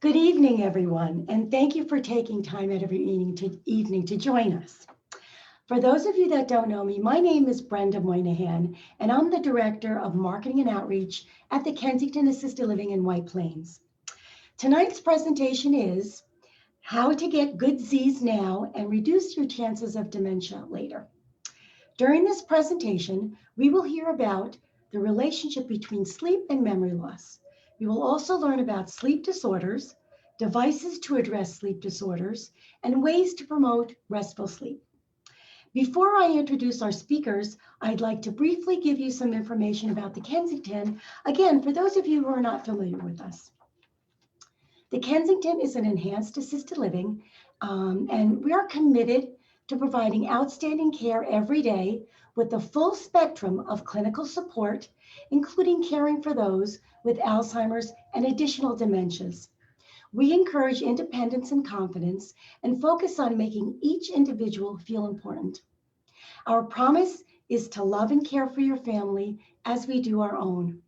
Good evening, everyone, and thank you for taking time out of your evening to join us. For those of you that don't know me, my name is Brenda Moynihan, and I'm the Director of Marketing and Outreach at the Kensington Assisted Living in White Plains. Tonight's presentation is How to Get Good Z's Now and Reduce Your Chances of Dementia Later. During this presentation, we will hear about the relationship between sleep and memory loss. We will also learn about sleep disorders, devices to address sleep disorders, and ways to promote restful sleep. Before I introduce our speakers, I'd like to briefly give you some information about the Kensington, again, for those of you who are not familiar with us. The Kensington is an enhanced assisted living, and we are committed to providing outstanding care every day with the full spectrum of clinical support, including caring for those with Alzheimer's and additional dementias. We encourage independence and confidence and focus on making each individual feel important. Our promise is to love and care for your family as we do our own.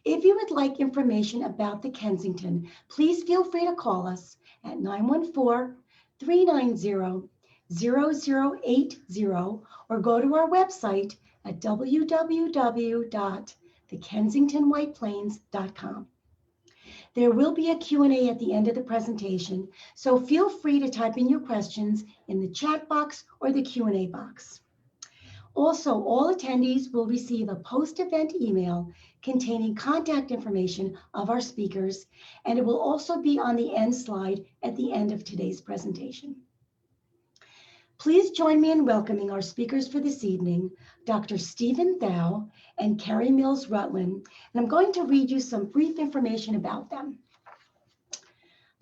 If you would like information about the Kensington, please feel free to call us at 914-390-0080 or go to our website at www.thekensingtonwhiteplains.com. There will be a Q&A at the end of the presentation, so feel free to type in your questions in the chat box or the Q&A box. Also, all attendees will receive a post-event email containing contact information of our speakers, and it will also be on the end slide at the end of today's presentation. Please join me in welcoming our speakers for this evening, Dr. Stephen Thau and Kerry Mills Rutland, and I'm going to read you some brief information about them.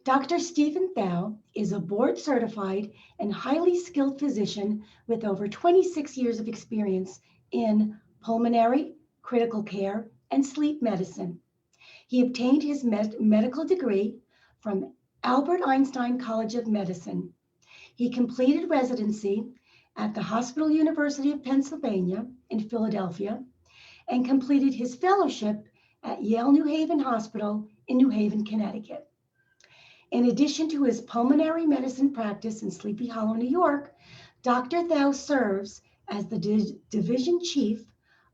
Dr. Stephen Thau is a board-certified and highly skilled physician with over 26 years of experience in pulmonary, critical care, and sleep medicine. He obtained his medical degree from Albert Einstein College of Medicine. He completed residency at the Hospital University of Pennsylvania in Philadelphia and completed his fellowship at Yale New Haven Hospital in New Haven, Connecticut. In addition to his pulmonary medicine practice in Sleepy Hollow, New York, Dr. Thau serves as the division chief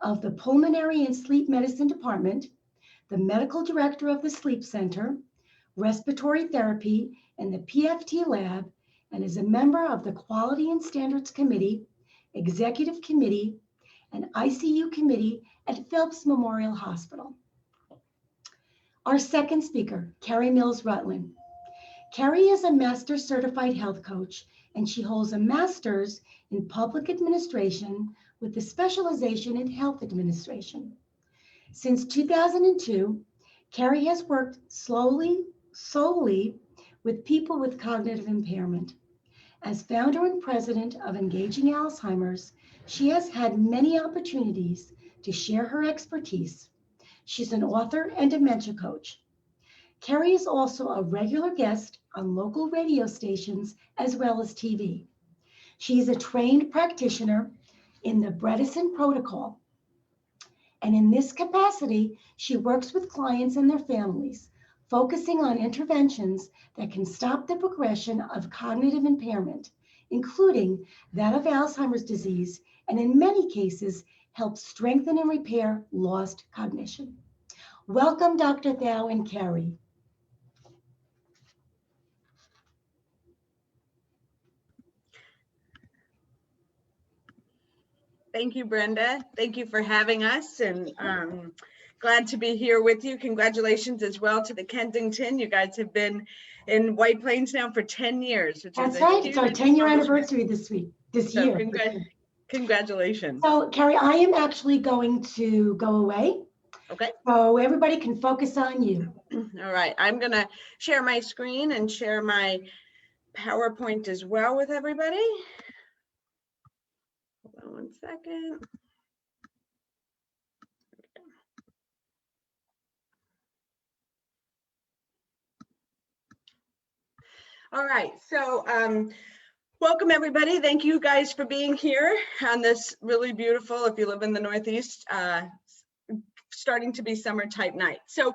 of the Pulmonary and Sleep Medicine Department, the medical director of the Sleep Center, Respiratory Therapy, and the PFT Lab, and is a member of the Quality and Standards Committee, Executive Committee, and ICU Committee at Phelps Memorial Hospital. Our second speaker, Kerry Mills Rutland. Kerry is a master certified health coach, and she holds a master's in public administration with a specialization in health administration. Since 2002, Kerry has worked solely with people with cognitive impairment. As founder and president of Engaging Alzheimer's, she has had many opportunities to share her expertise. She's an author and dementia coach. Kerry is also a regular guest on local radio stations as well as TV. She is a trained practitioner in the Bredesen protocol. And in this capacity, she works with clients and their families, focusing on interventions that can stop the progression of cognitive impairment, including that of Alzheimer's disease, and in many cases, help strengthen and repair lost cognition. Welcome, Dr. Thau and Kerry. Thank you, Brenda. Thank you for having us, and glad to be here with you. Congratulations as well to the Kensington. You guys have been in White Plains now for 10 years. Which That's is right. It's our 10-year anniversary this year. Congratulations. So, Kerry, I am actually going to go away. Okay. So everybody can focus on you. All right. I'm going to share my screen and share my PowerPoint as well with everybody. Hold on one second. All right, so welcome everybody. Thank you guys for being here on this really beautiful, if you live in the Northeast, starting to be summer type night. So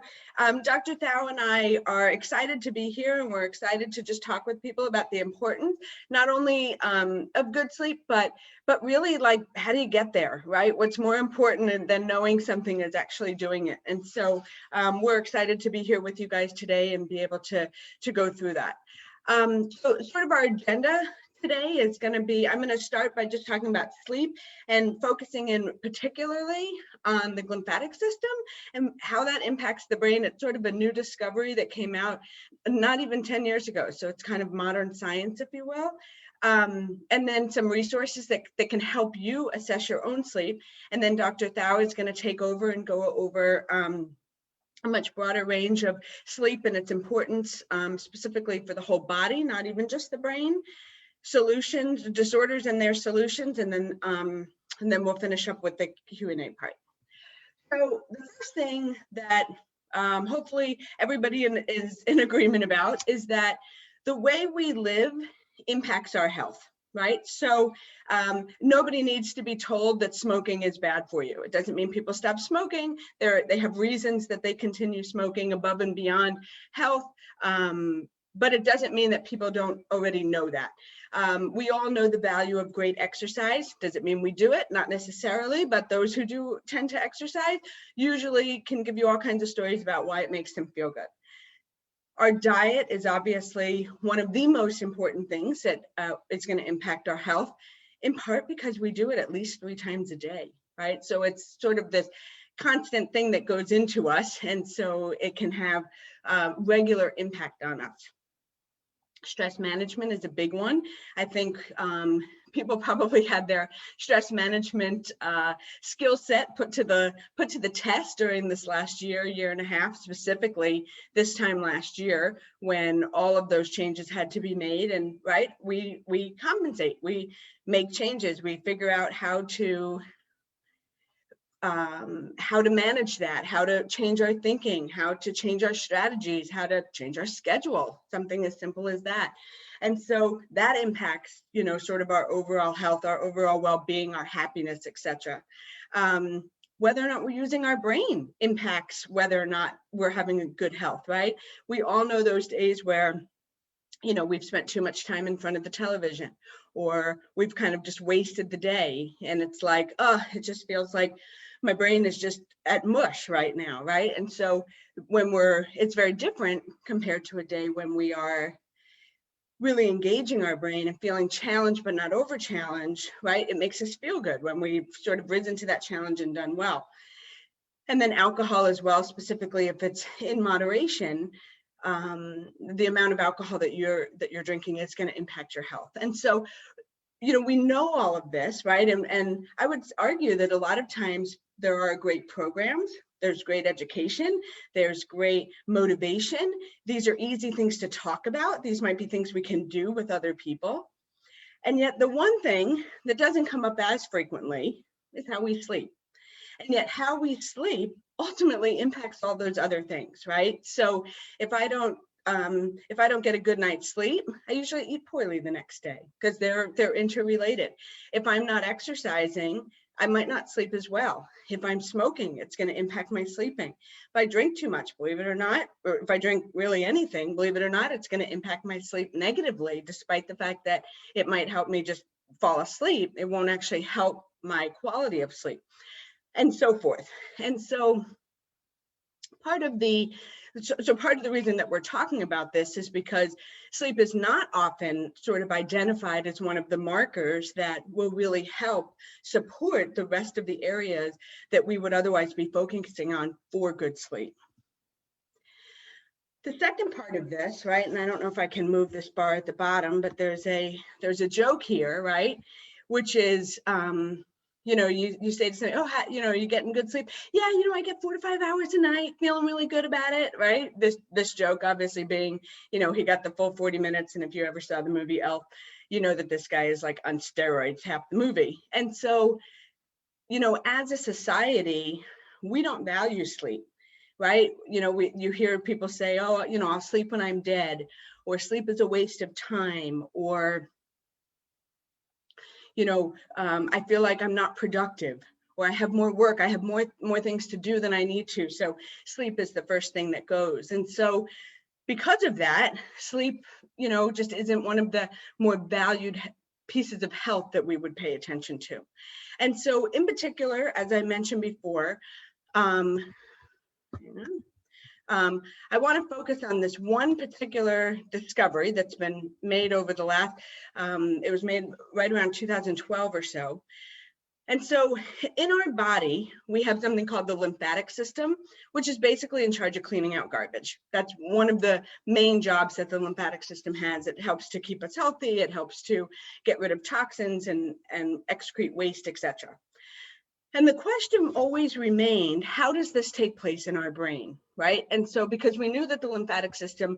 Dr. Thau and I are excited to be here, and we're excited to just talk with people about the importance, not only of good sleep, but really like, how do you get there, right? What's more important than knowing something is actually doing it. And so we're excited to be here with you guys today and be able to go through that. So sort of our agenda today is going to be, I'm going to start by just talking about sleep and focusing in particularly on the lymphatic system and how that impacts the brain. It's sort of a new discovery that came out not even 10 years ago. So it's kind of modern science, if you will. And then some resources that can help you assess your own sleep. And then Dr. Thau is going to take over and go over a much broader range of sleep and its importance, specifically for the whole body, not even just the brain. Solutions, disorders and their solutions, and then we'll finish up with the Q&A part. So the first thing that hopefully everybody is in agreement about is that the way we live impacts our health, right? So nobody needs to be told that smoking is bad for you. It doesn't mean people stop smoking. They have reasons that they continue smoking above and beyond health, but it doesn't mean that people don't already know that. We all know the value of great exercise. Does it mean we do it? Not necessarily, but those who do tend to exercise usually can give you all kinds of stories about why it makes them feel good. Our diet is obviously one of the most important things that is going to impact our health, in part because we do it at least 3 times a day, right? So it's sort of this constant thing that goes into us, and so it can have regular impact on us. Stress management is a big one. I think people probably had their stress management skill set put to the test during this last year and a half, specifically this time last year when all of those changes had to be made. And right, we compensate, we make changes, we figure out how to manage that, how to change our thinking, how to change our strategies, how to change our schedule, something as simple as that. And so that impacts, you know, sort of our overall health, our overall well-being, our happiness, etc. Whether or not we're using our brain impacts whether or not we're having a good health, right? We all know those days where, you know, we've spent too much time in front of the television, or we've kind of just wasted the day, and it's like, oh, it just feels like my brain is just at mush right now, right? And so when it's very different compared to a day when we are really engaging our brain and feeling challenged but not over challenged, right? It makes us feel good when we've sort of risen to that challenge and done well. And then alcohol as well, specifically if it's in moderation, the amount of alcohol that you're drinking is going to impact your health. And so, you know, we know all of this, right? And I would argue that a lot of times there are great programs, there's great education, there's great motivation. These are easy things to talk about. These might be things we can do with other people. And yet the one thing that doesn't come up as frequently is how we sleep. And yet how we sleep ultimately impacts all those other things, right? So if I don't get a good night's sleep, I usually eat poorly the next day because they're interrelated. If I'm not exercising, I might not sleep as well. If I'm smoking, it's going to impact my sleeping. If I drink too much, believe it or not, or if I drink really anything, believe it or not, it's going to impact my sleep negatively, despite the fact that it might help me just fall asleep. It won't actually help my quality of sleep, and so forth. And so part of the reason that we're talking about this is because sleep is not often sort of identified as one of the markers that will really help support the rest of the areas that we would otherwise be focusing on for good sleep. The second part of this, right, and I don't know if I can move this bar at the bottom, but there's a joke here, right, which is, you know, you say to somebody, oh, you know, are you getting good sleep? Yeah, you know, I get 4 to 5 hours a night, feeling really good about it, right? This joke obviously being, you know, he got the full 40 minutes. And if you ever saw the movie Elf, you know that this guy is like on steroids half the movie. And so, you know, as a society, we don't value sleep, right? You know, you hear people say, oh, you know, I'll sleep when I'm dead, or sleep is a waste of time, or, you know, I feel like I'm not productive, or I have more work, I have more things to do than I need to. So sleep is the first thing that goes. And so because of that, sleep, just isn't one of the more valued pieces of health that we would pay attention to. And so in particular, as I mentioned before, I want to focus on this one particular discovery that's been made over the last, it was made right around 2012 or so. And so in our body, we have something called the lymphatic system, which is basically in charge of cleaning out garbage. That's one of the main jobs that the lymphatic system has. It helps to keep us healthy. It helps to get rid of toxins and excrete waste, etc. And the question always remained, how does this take place in our brain, right? And so because we knew that the lymphatic system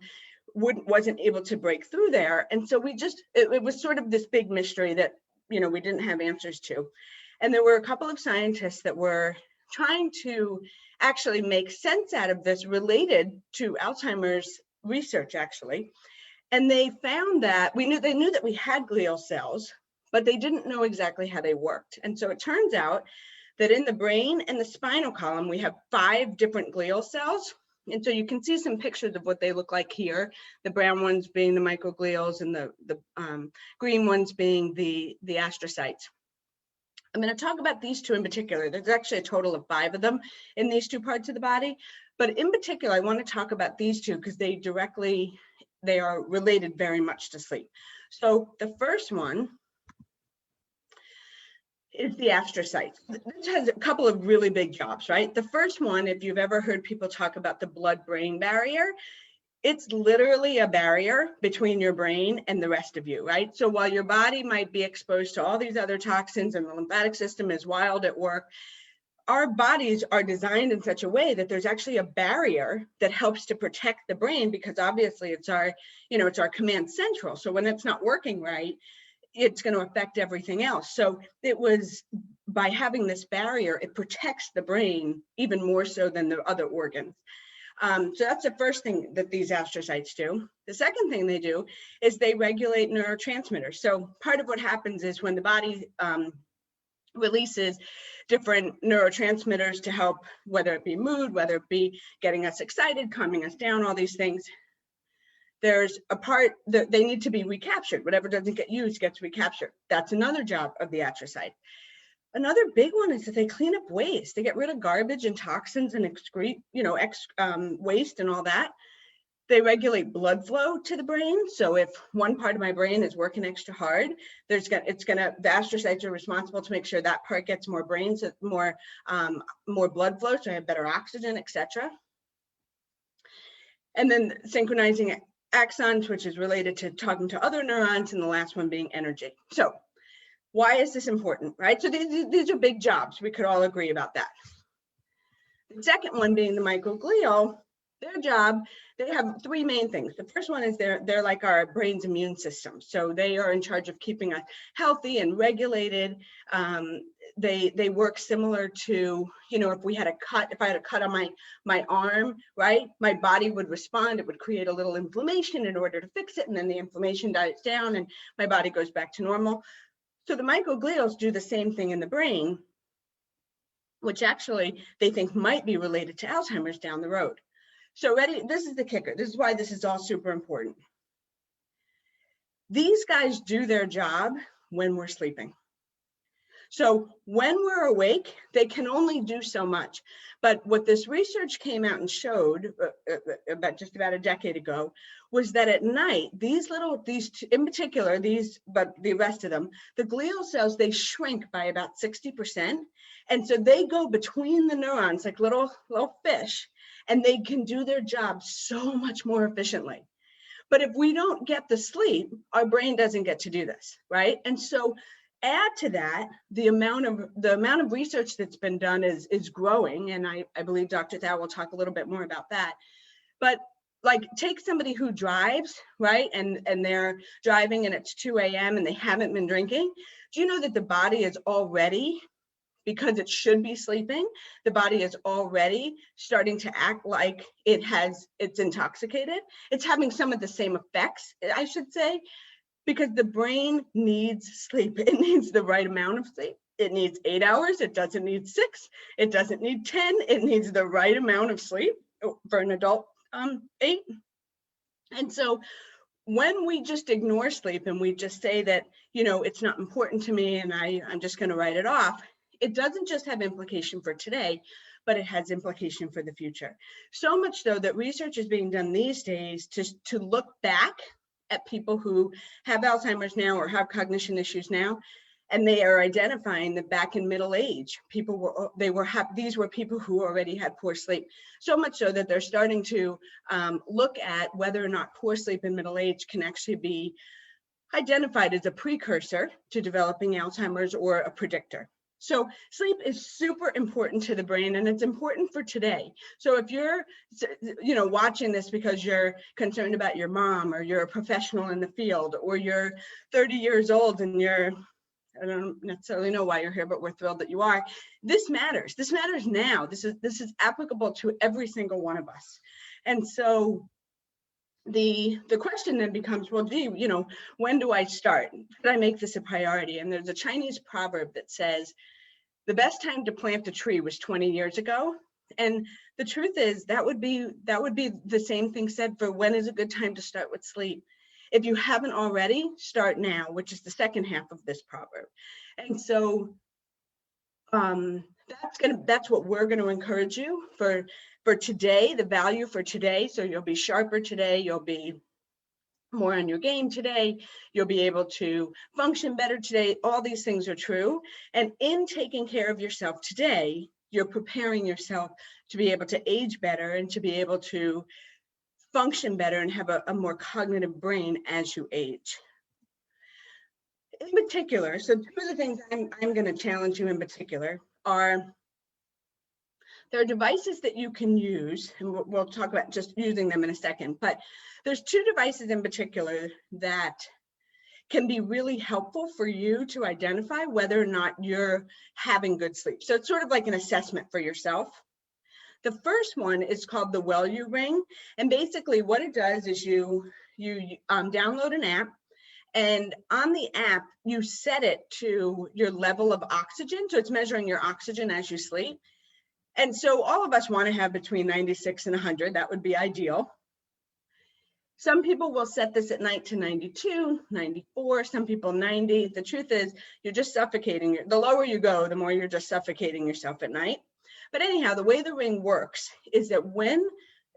wasn't able to break through there. And so it was sort of this big mystery that, we didn't have answers to. And there were a couple of scientists that were trying to actually make sense out of this related to Alzheimer's research, actually. And they found that they knew that we had glial cells, but they didn't know exactly how they worked. And so it turns out that in the brain and the spinal column, we have 5 different glial cells. And so you can see some pictures of what they look like here, the brown ones being the microglials and the green ones being the astrocytes. I'm going to talk about these 2 in particular. There's actually a total of 5 of them in these 2 parts of the body. But in particular, I want to talk about these 2 because they are related very much to sleep. So the first one is the astrocytes. This has a couple of really big jobs, right? The first one, if you've ever heard people talk about the blood-brain barrier, it's literally a barrier between your brain and the rest of you, right? So while your body might be exposed to all these other toxins and the lymphatic system is wild at work, our bodies are designed in such a way that there's actually a barrier that helps to protect the brain, because obviously it's our command central. So when it's not working right, it's going to affect everything else. So it was by having this barrier, it protects the brain even more so than the other organs. So that's the first thing that these astrocytes do. The second thing they do is they regulate neurotransmitters. So part of what happens is when the body releases different neurotransmitters to help, whether it be mood, whether it be getting us excited, calming us down, all these things, there's a part that they need to be recaptured. Whatever doesn't get used gets recaptured. That's another job of the astrocyte. Another big one is that they clean up waste. They get rid of garbage and toxins and excrete, waste and all that. They regulate blood flow to the brain. So if one part of my brain is working extra hard, the astrocytes are responsible to make sure that part gets more more blood flow, so I have better oxygen, etc. And then synchronizing axons, which is related to talking to other neurons, and the last one being energy. So why is this important, right? So these are big jobs. We could all agree about that. The second one being the microglial, their job, they have 3 main things. The first one is they're like our brain's immune system. So they are in charge of keeping us healthy and regulated. They work similar to, if I had a cut on my arm, right? My body would respond. It would create a little inflammation in order to fix it. And then the inflammation dies down and my body goes back to normal. So the microglials do the same thing in the brain, which actually they think might be related to Alzheimer's down the road. So this is the kicker. This is why this is all super important. These guys do their job when we're sleeping. So when we're awake, they can only do so much. But what this research came out and showed just about a decade ago was that at night, these in particular, but the rest of them, the glial cells, they shrink by about 60%. And so they go between the neurons like little fish, and they can do their job so much more efficiently. But if we don't get the sleep, our brain doesn't get to do this, right? And so add to that, the amount of research that's been done is growing, and I believe Dr. Thau will talk a little bit more about that. But like, take somebody who drives, right? And they're driving and it's 2 a.m. and they haven't been drinking. Do you know that the body is already, because it should be sleeping, the body is already starting to act like it's intoxicated? It's having some of the same effects, I should say, because the brain needs sleep. It needs the right amount of sleep. It needs 8 hours. It doesn't need 6. It doesn't need 10. It needs the right amount of sleep for an adult 8. And so when we just ignore sleep and we just say that, you know, it's not important to me and I'm just going to write it off, it doesn't just have implication for today, but it has implication for the future. So much so that research is being done these days to look back at people who have Alzheimer's now or have cognition issues now, and they are identifying that back in middle age, these were people who already had poor sleep. So much so that they're starting to look at whether or not poor sleep in middle age can actually be identified as a precursor to developing Alzheimer's or a predictor. So sleep is super important to the brain, and it's important for today. So if you're, you know, watching this because you're concerned about your mom, or you're a professional in the field, or you're 30 years old and I don't necessarily know why you're here, but we're thrilled that you are. This matters. This matters now. This is applicable to every single one of us. And so the question then becomes, well, gee, you know, when do I start? Should I make this a priority? And there's a Chinese proverb that says, the best time to plant a tree was 20 years ago. And the truth is that would be the same thing said for when is a good time to start with sleep. If you haven't already, start now, which is the second half of this proverb. And so that's what we're going to encourage you for today, the value for today. So you'll be sharper today, you'll be more on your game today, you'll be able to function better today. All these things are true. And in taking care of yourself today, you're preparing yourself to be able to age better and to be able to function better and have a more cognitive brain as you age. In particular, so two of the things I'm going to challenge you in particular are, there are devices that you can use, and we'll talk about just using them in a second, but there's two devices in particular that can be really helpful for you to identify whether or not you're having good sleep. So it's sort of like an assessment for yourself. The first one is called the Well-You Ring. And basically what it does is you download an app, and on the app, you set it to your level of oxygen. So it's measuring your oxygen as you sleep. And so all of us want to have between 96 and 100. That would be ideal. Some people will set this at night to 92, 94, some people 90. The truth is you're just suffocating. The lower you go, the more you're just suffocating yourself at night. But anyhow, the way the ring works is that when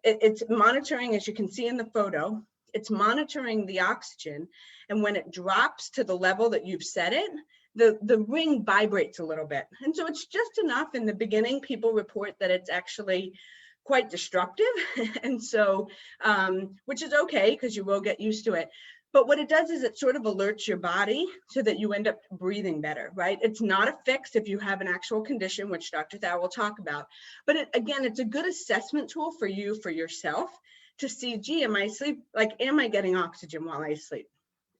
it's monitoring, as you can see in the photo, it's monitoring the oxygen. And when it drops to the level that you've set it, the ring vibrates a little bit. And so it's just enough. In the beginning, people report that it's actually quite destructive. And so, which is okay, because you will get used to it. But what it does is it sort of alerts your body so that you end up breathing better, right? It's not a fix if you have an actual condition, which Dr. Thau will talk about. But again, it's a good assessment tool for you, for yourself, to see, gee, am I getting oxygen while I sleep?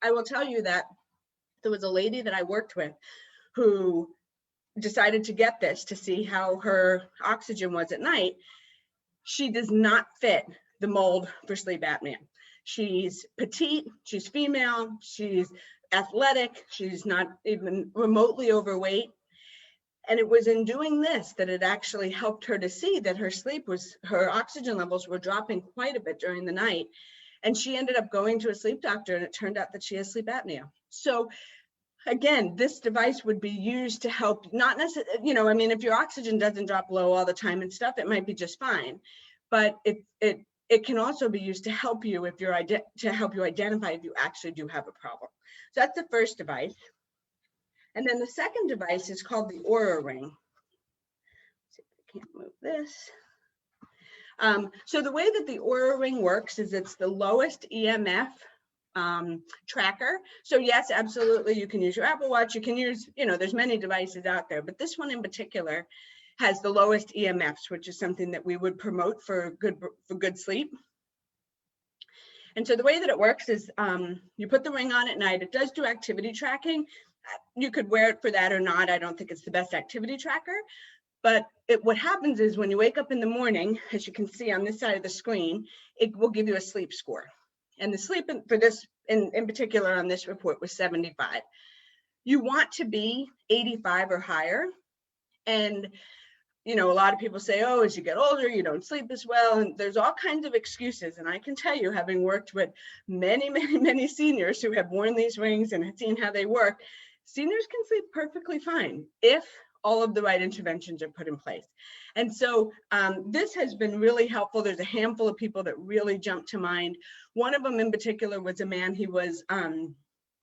I will tell you that there was a lady that I worked with who decided to get this to see how her oxygen was at night. She does not fit the mold for sleep apnea. She's petite, she's female, she's athletic, she's not even remotely overweight. And it was in doing this that it actually helped her to see that her oxygen levels were dropping quite a bit during the night. And she ended up going to a sleep doctor, and it turned out that she has sleep apnea. So again, this device would be used to help, not necessarily, you know, I mean, if your oxygen doesn't drop low all the time and stuff, it might be just fine. But it can also be used to help you identify if you actually do have a problem. So that's the first device. And then the second device is called the Oura Ring. Let's see if I can't move this. So the way that the Oura Ring works is it's the lowest EMF tracker. So yes, absolutely, you can use your Apple Watch. You can use, you know, there's many devices out there, but this one in particular has the lowest EMFs, which is something that we would promote for good sleep. And so the way that it works is you put the ring on at night. It does do activity tracking. You could wear it for that or not. I don't think it's the best activity tracker. But what happens is when you wake up in the morning, as you can see on this side of the screen, it will give you a sleep score. And the sleep for this, in particular on this report, was 75. you want to be 85 or higher. And, you know, a lot of people say, oh, as you get older, you don't sleep as well. And there's all kinds of excuses. And I can tell you, having worked with many, many, many seniors who have worn these rings and seen how they work, seniors can sleep perfectly fine if all of the right interventions are put in place. And so this has been really helpful. There's a handful of people that really jumped to mind. One of them in particular was a man. He was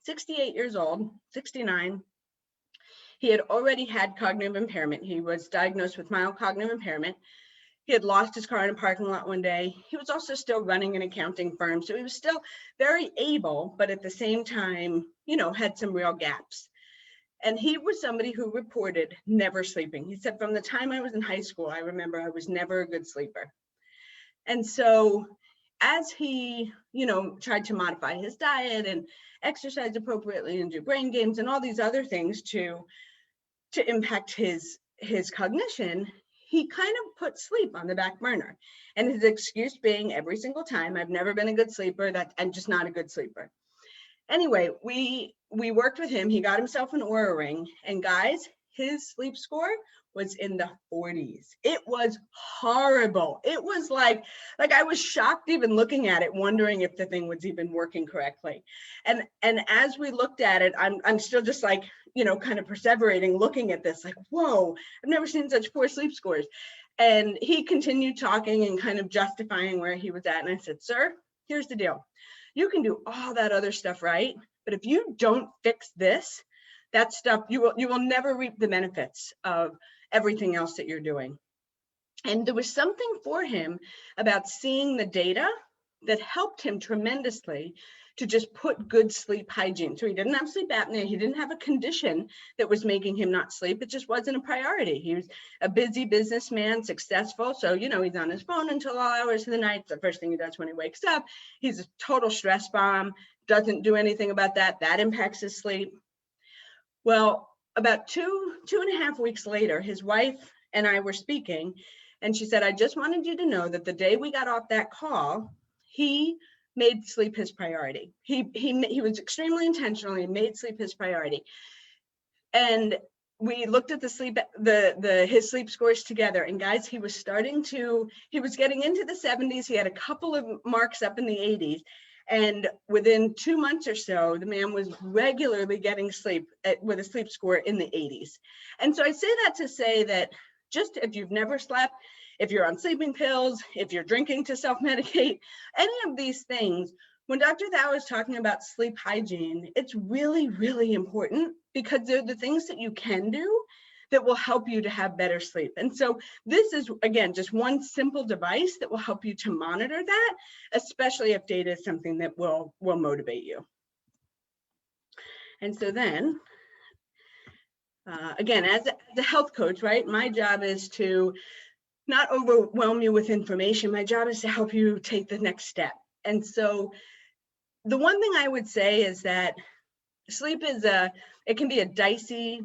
68 years old, 69. He had already had cognitive impairment. He was diagnosed with mild cognitive impairment. He had lost his car in a parking lot one day. He was also still running an accounting firm. So he was still very able, but at the same time, you know, had some real gaps. And he was somebody who reported never sleeping. He said, from the time I was in high school, I remember I was never a good sleeper. And so as he, you know, tried to modify his diet and exercise appropriately and do brain games and all these other things to impact his cognition, he kind of put sleep on the back burner. And his excuse being, every single time, I've never been a good sleeper, that I'm just not a good sleeper. Anyway, we worked with him. He got himself an Oura ring, and guys, his sleep score was in the 40s. It was horrible. It was like I was shocked even looking at it, wondering if the thing was even working correctly. And as we looked at it, I'm still just like, you know, kind of perseverating, looking at this like, whoa, I've never seen such poor sleep scores. And he continued talking and kind of justifying where he was at. And I said, sir, here's the deal. You can do all that other stuff right, but if you don't fix this, that stuff, you will never reap the benefits of everything else that you're doing. And there was something for him about seeing the data that helped him tremendously to just put good sleep hygiene. So he didn't have sleep apnea. He didn't have a condition that was making him not sleep. It just wasn't a priority. He was a busy businessman, successful. So, you know, he's on his phone until all hours of the night. It's the first thing he does when he wakes up. He's a total stress bomb, doesn't do anything about that. That impacts his sleep. Well, about two and a half weeks later, his wife and I were speaking, and she said, I just wanted you to know that the day we got off that call, he made sleep his priority. He was extremely intentional. He made sleep his priority. And we looked at his sleep scores together, and guys, he was getting into the 70s. He had a couple of marks up in the 80s. And within 2 months or so, the man was regularly getting sleep with a sleep score in the 80s. And so I say that to say that just if you've never slept, if you're on sleeping pills, if you're drinking to self-medicate, any of these things, when Dr. Thau is talking about sleep hygiene, it's really, really important because they're the things that you can do that will help you to have better sleep. And so this is, again, just one simple device that will help you to monitor that, especially if data is something that will motivate you. And so then, again, as a health coach, right, my job is to not overwhelm you with information. My job is to help you take the next step. And so the one thing I would say is that sleep it can be a dicey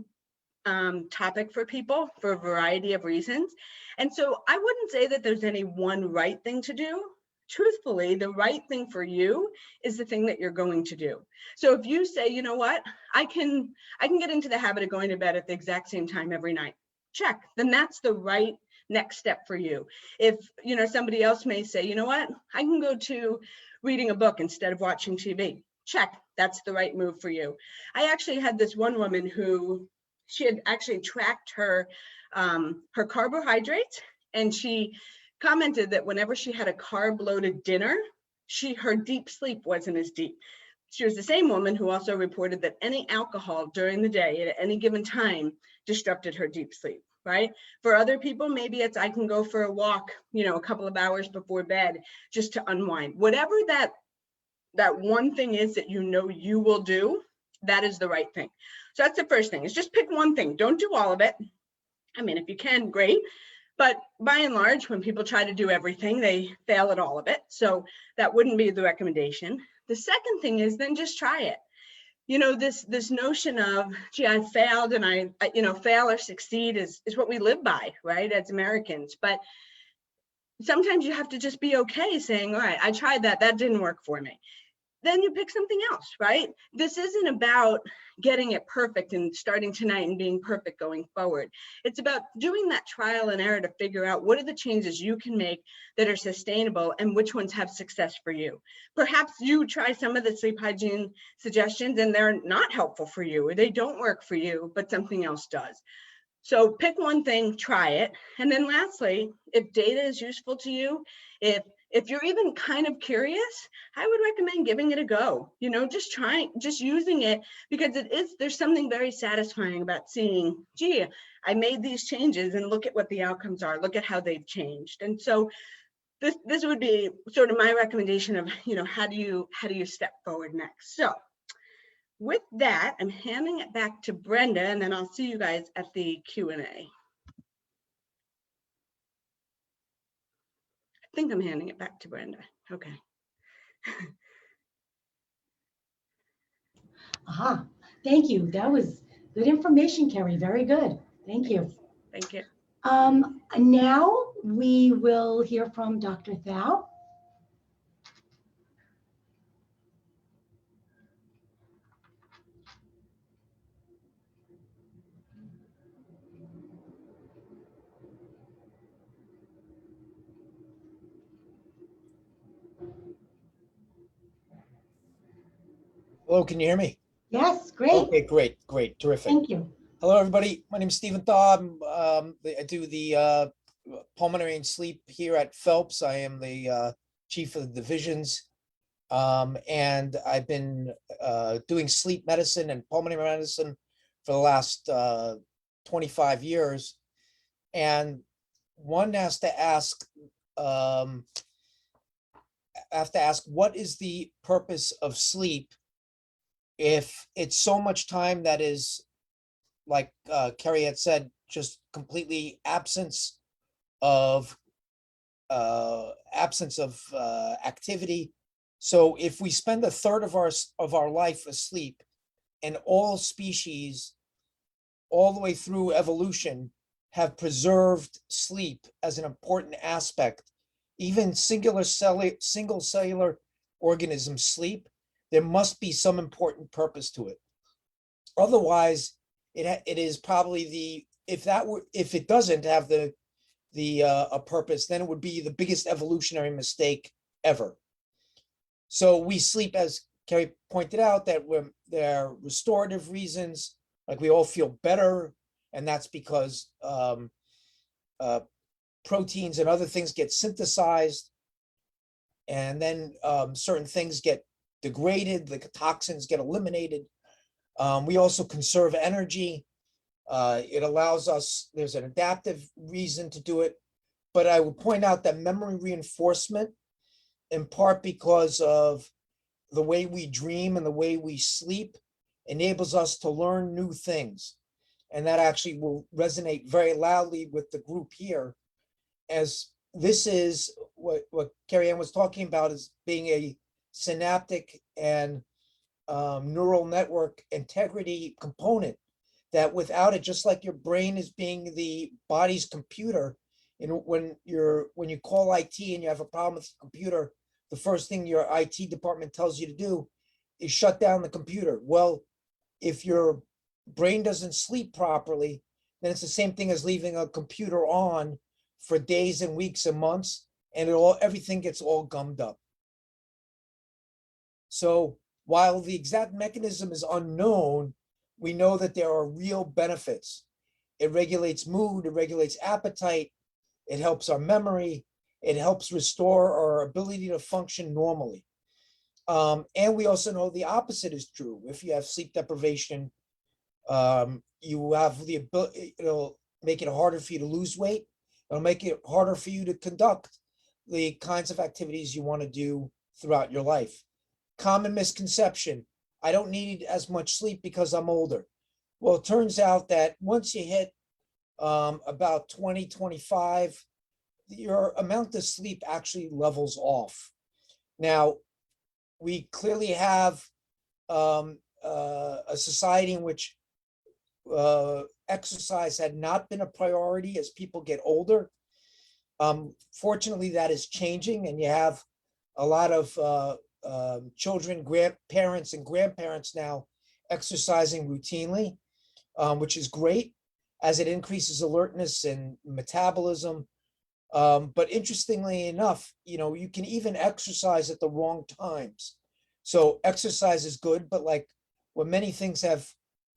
topic for people for a variety of reasons. And so I wouldn't say that there's any one right thing to do. Truthfully, the right thing for you is the thing that you're going to do. So if you say, you know what, I can get into the habit of going to bed at the exact same time every night, check, then that's the right next step for you. If, you know, somebody else may say, you know what, I can go to reading a book instead of watching TV, check, that's the right move for you. I actually had this one woman who she had actually tracked her carbohydrates, and she commented that whenever she had a carb-loaded dinner, her deep sleep wasn't as deep. She was the same woman who also reported that any alcohol during the day at any given time disrupted her deep sleep, right? For other people, maybe it's I can go for a walk, you know, a couple of hours before bed just to unwind. Whatever that one thing is that you know you will do, that is the right thing. So that's the first thing, is just pick one thing. Don't do all of it. I mean, if you can, great. But by and large, when people try to do everything, they fail at all of it. So that wouldn't be the recommendation. The second thing is then just try it. You know, this notion of, gee, I failed and I you know, fail or succeed is what we live by, right, as Americans. But sometimes you have to just be okay saying, all right, I tried that, that didn't work for me. then you pick something else, right? This isn't about getting it perfect and starting tonight and being perfect going forward. It's about doing that trial and error to figure out what are the changes you can make that are sustainable and which ones have success for you. Perhaps you try some of the sleep hygiene suggestions and they're not helpful for you, or they don't work for you, but something else does. So pick one thing, try it. And then lastly, if data is useful to you, if you're even kind of curious, I would recommend giving it a go. You know, just using it, because there's something very satisfying about seeing, gee, I made these changes and look at what the outcomes are, look at how they've changed. And so this would be sort of my recommendation of, you know, how do you step forward next? So with that, I'm handing it back to Brenda, and then I'll see you guys at the Q&A. I think I'm handing it back to Brenda. Okay. Aha, thank you. That was good information, Kerry. Very good. Thank you. Thank you. Now we will hear from Dr. Thau. Hello, can you hear me? Yes, great. Okay, great, terrific. Thank you. Hello, everybody. My name is Stephen Thau. I do the pulmonary and sleep here at Phelps. I am the chief of the divisions, and I've been doing sleep medicine and pulmonary medicine for the last 25 years. And one has to ask, what is the purpose of sleep if it's so much time that is, like Kerry had said, just completely absence of activity. So if we spend a third of our life asleep, and all species all the way through evolution have preserved sleep as an important aspect, even single cellular organisms sleep, there must be some important purpose to it. Otherwise, it is probably if it doesn't have a purpose, then it would be the biggest evolutionary mistake ever. So we sleep, as Kerry pointed out, that there are restorative reasons, like we all feel better, and that's because proteins and other things get synthesized, and then certain things get degraded, the toxins get eliminated. We also conserve energy. It allows us, there's an adaptive reason to do it. But I would point out that memory reinforcement, in part because of the way we dream and the way we sleep, enables us to learn new things. And that actually will resonate very loudly with the group here, as this is what Kerry Ann was talking about, as being a synaptic and neural network integrity component, that without it, just like your brain is being the body's computer, and when you call IT and you have a problem with the computer, the first thing your IT department tells you to do is shut down the computer. Well, if your brain doesn't sleep properly, then it's the same thing as leaving a computer on for days and weeks and months, and everything gets all gummed up. So while the exact mechanism is unknown, we know that there are real benefits. It regulates mood, it regulates appetite, it helps our memory, it helps restore our ability to function normally. And we also know the opposite is true. If you have sleep deprivation, you have the ability, it'll make it harder for you to lose weight. It'll make it harder for you to conduct the kinds of activities you want to do throughout your life. Common misconception: I don't need as much sleep because I'm older. Well, it turns out that once you hit about 20, 25, your amount of sleep actually levels off. Now, we clearly have a society in which exercise had not been a priority as people get older. Fortunately, that is changing, and you have a lot of children, grandparents, and grandparents now exercising routinely, which is great as it increases alertness and metabolism. But interestingly enough, you can even exercise at the wrong times. So exercise is good, but like when many things have,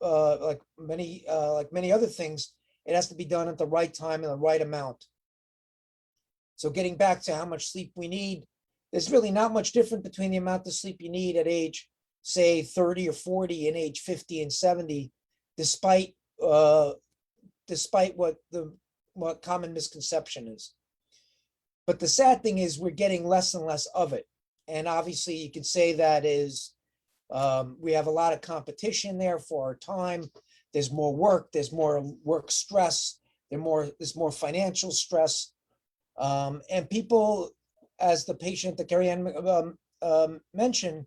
like many other things, it has to be done at the right time and the right amount. So getting back to how much sleep we need, there's really not much different between the amount of sleep you need at age, say 30 or 40 and age 50 and 70, despite what common misconception is. But the sad thing is we're getting less and less of it. And obviously you could say that is, we have a lot of competition there for our time. There's more work, there's more work stress, there's more financial stress. And people, as the patient that Kerry mentioned,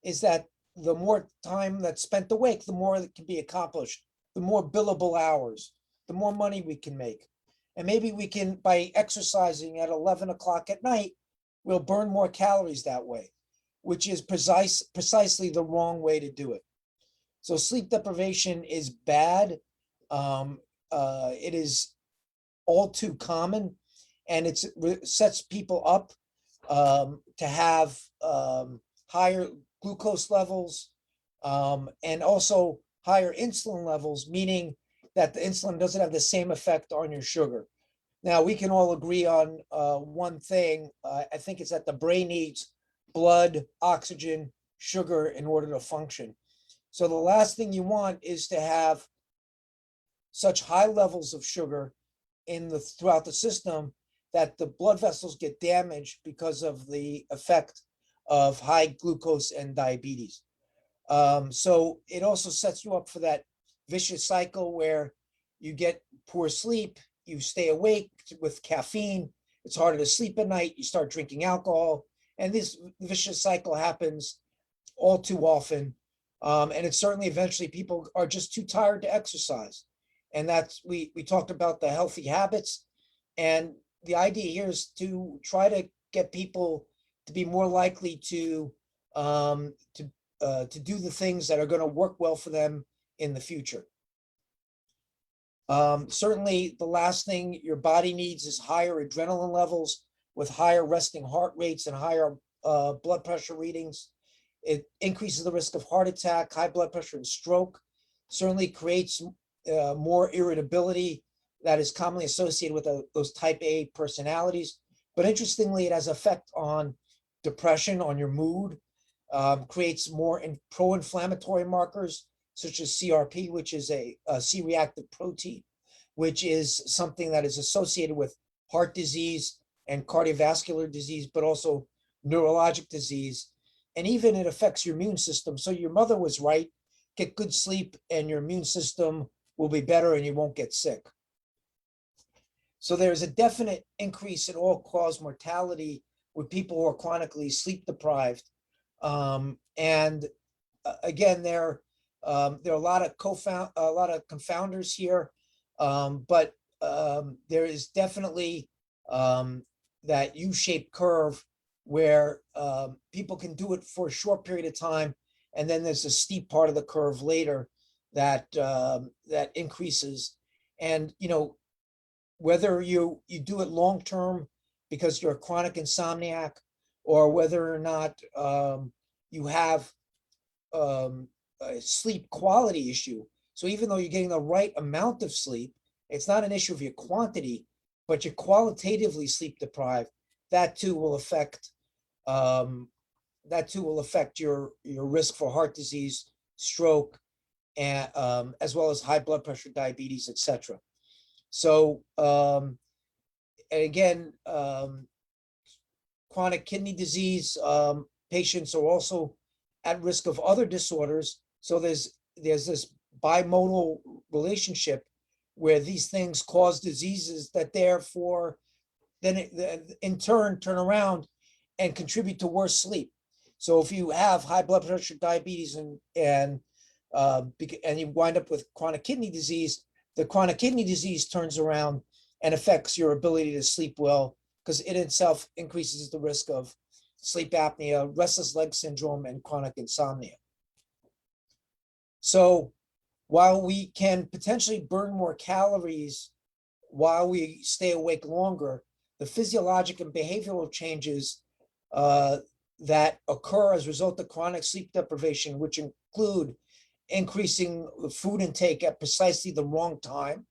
is that the more time that's spent awake, the more that can be accomplished, the more billable hours, the more money we can make. And maybe we can, by exercising at 11 o'clock at night, we'll burn more calories that way, which is precisely the wrong way to do it. So sleep deprivation is bad. It is all too common, and it sets people up to have higher glucose levels and also higher insulin levels, meaning that the insulin doesn't have the same effect on your sugar. Now, we can all agree on one thing. I think it's that the brain needs blood, oxygen, sugar in order to function. So the last thing you want is to have such high levels of sugar throughout the system that the blood vessels get damaged because of the effect of high glucose and diabetes. So it also sets you up for that vicious cycle where you get poor sleep, you stay awake with caffeine, it's harder to sleep at night, you start drinking alcohol, and this vicious cycle happens all too often. And it's certainly eventually people are just too tired to exercise. And that's, we talked about the healthy habits, and the idea here is to try to get people to be more likely to do the things that are going to work well for them in the future. Certainly, the last thing your body needs is higher adrenaline levels with higher resting heart rates and higher blood pressure readings. It increases the risk of heart attack, high blood pressure, and stroke. Certainly creates more irritability that is commonly associated with those type A personalities. But interestingly, it has effect on depression, on your mood, creates more pro-inflammatory markers such as CRP, which is a C-reactive protein, which is something that is associated with heart disease and cardiovascular disease, but also neurologic disease. And even it affects your immune system. So your mother was right, get good sleep and your immune system will be better and you won't get sick. So there's a definite increase in all-cause mortality with people who are chronically sleep deprived. And again, there are a lot of confounders here, but there is definitely that U-shaped curve where people can do it for a short period of time, and then there's a steep part of the curve later that that increases. And whether you do it long term because you're a chronic insomniac, or whether or not you have a sleep quality issue. So even though you're getting the right amount of sleep, it's not an issue of your quantity, but you're qualitatively sleep deprived. That too will affect your risk for heart disease, stroke, and as well as high blood pressure, diabetes, etc. So and again, chronic kidney disease patients are also at risk of other disorders. So there's this bimodal relationship where these things cause diseases that therefore then in turn turn around and contribute to worse sleep. So if you have high blood pressure, diabetes, and you wind up with chronic kidney disease, the chronic kidney disease turns around and affects your ability to sleep well, because it itself increases the risk of sleep apnea, restless leg syndrome, and chronic insomnia. So while we can potentially burn more calories while we stay awake longer, the physiologic and behavioral changes that occur as a result of chronic sleep deprivation, which include increasing the food intake at precisely the wrong time,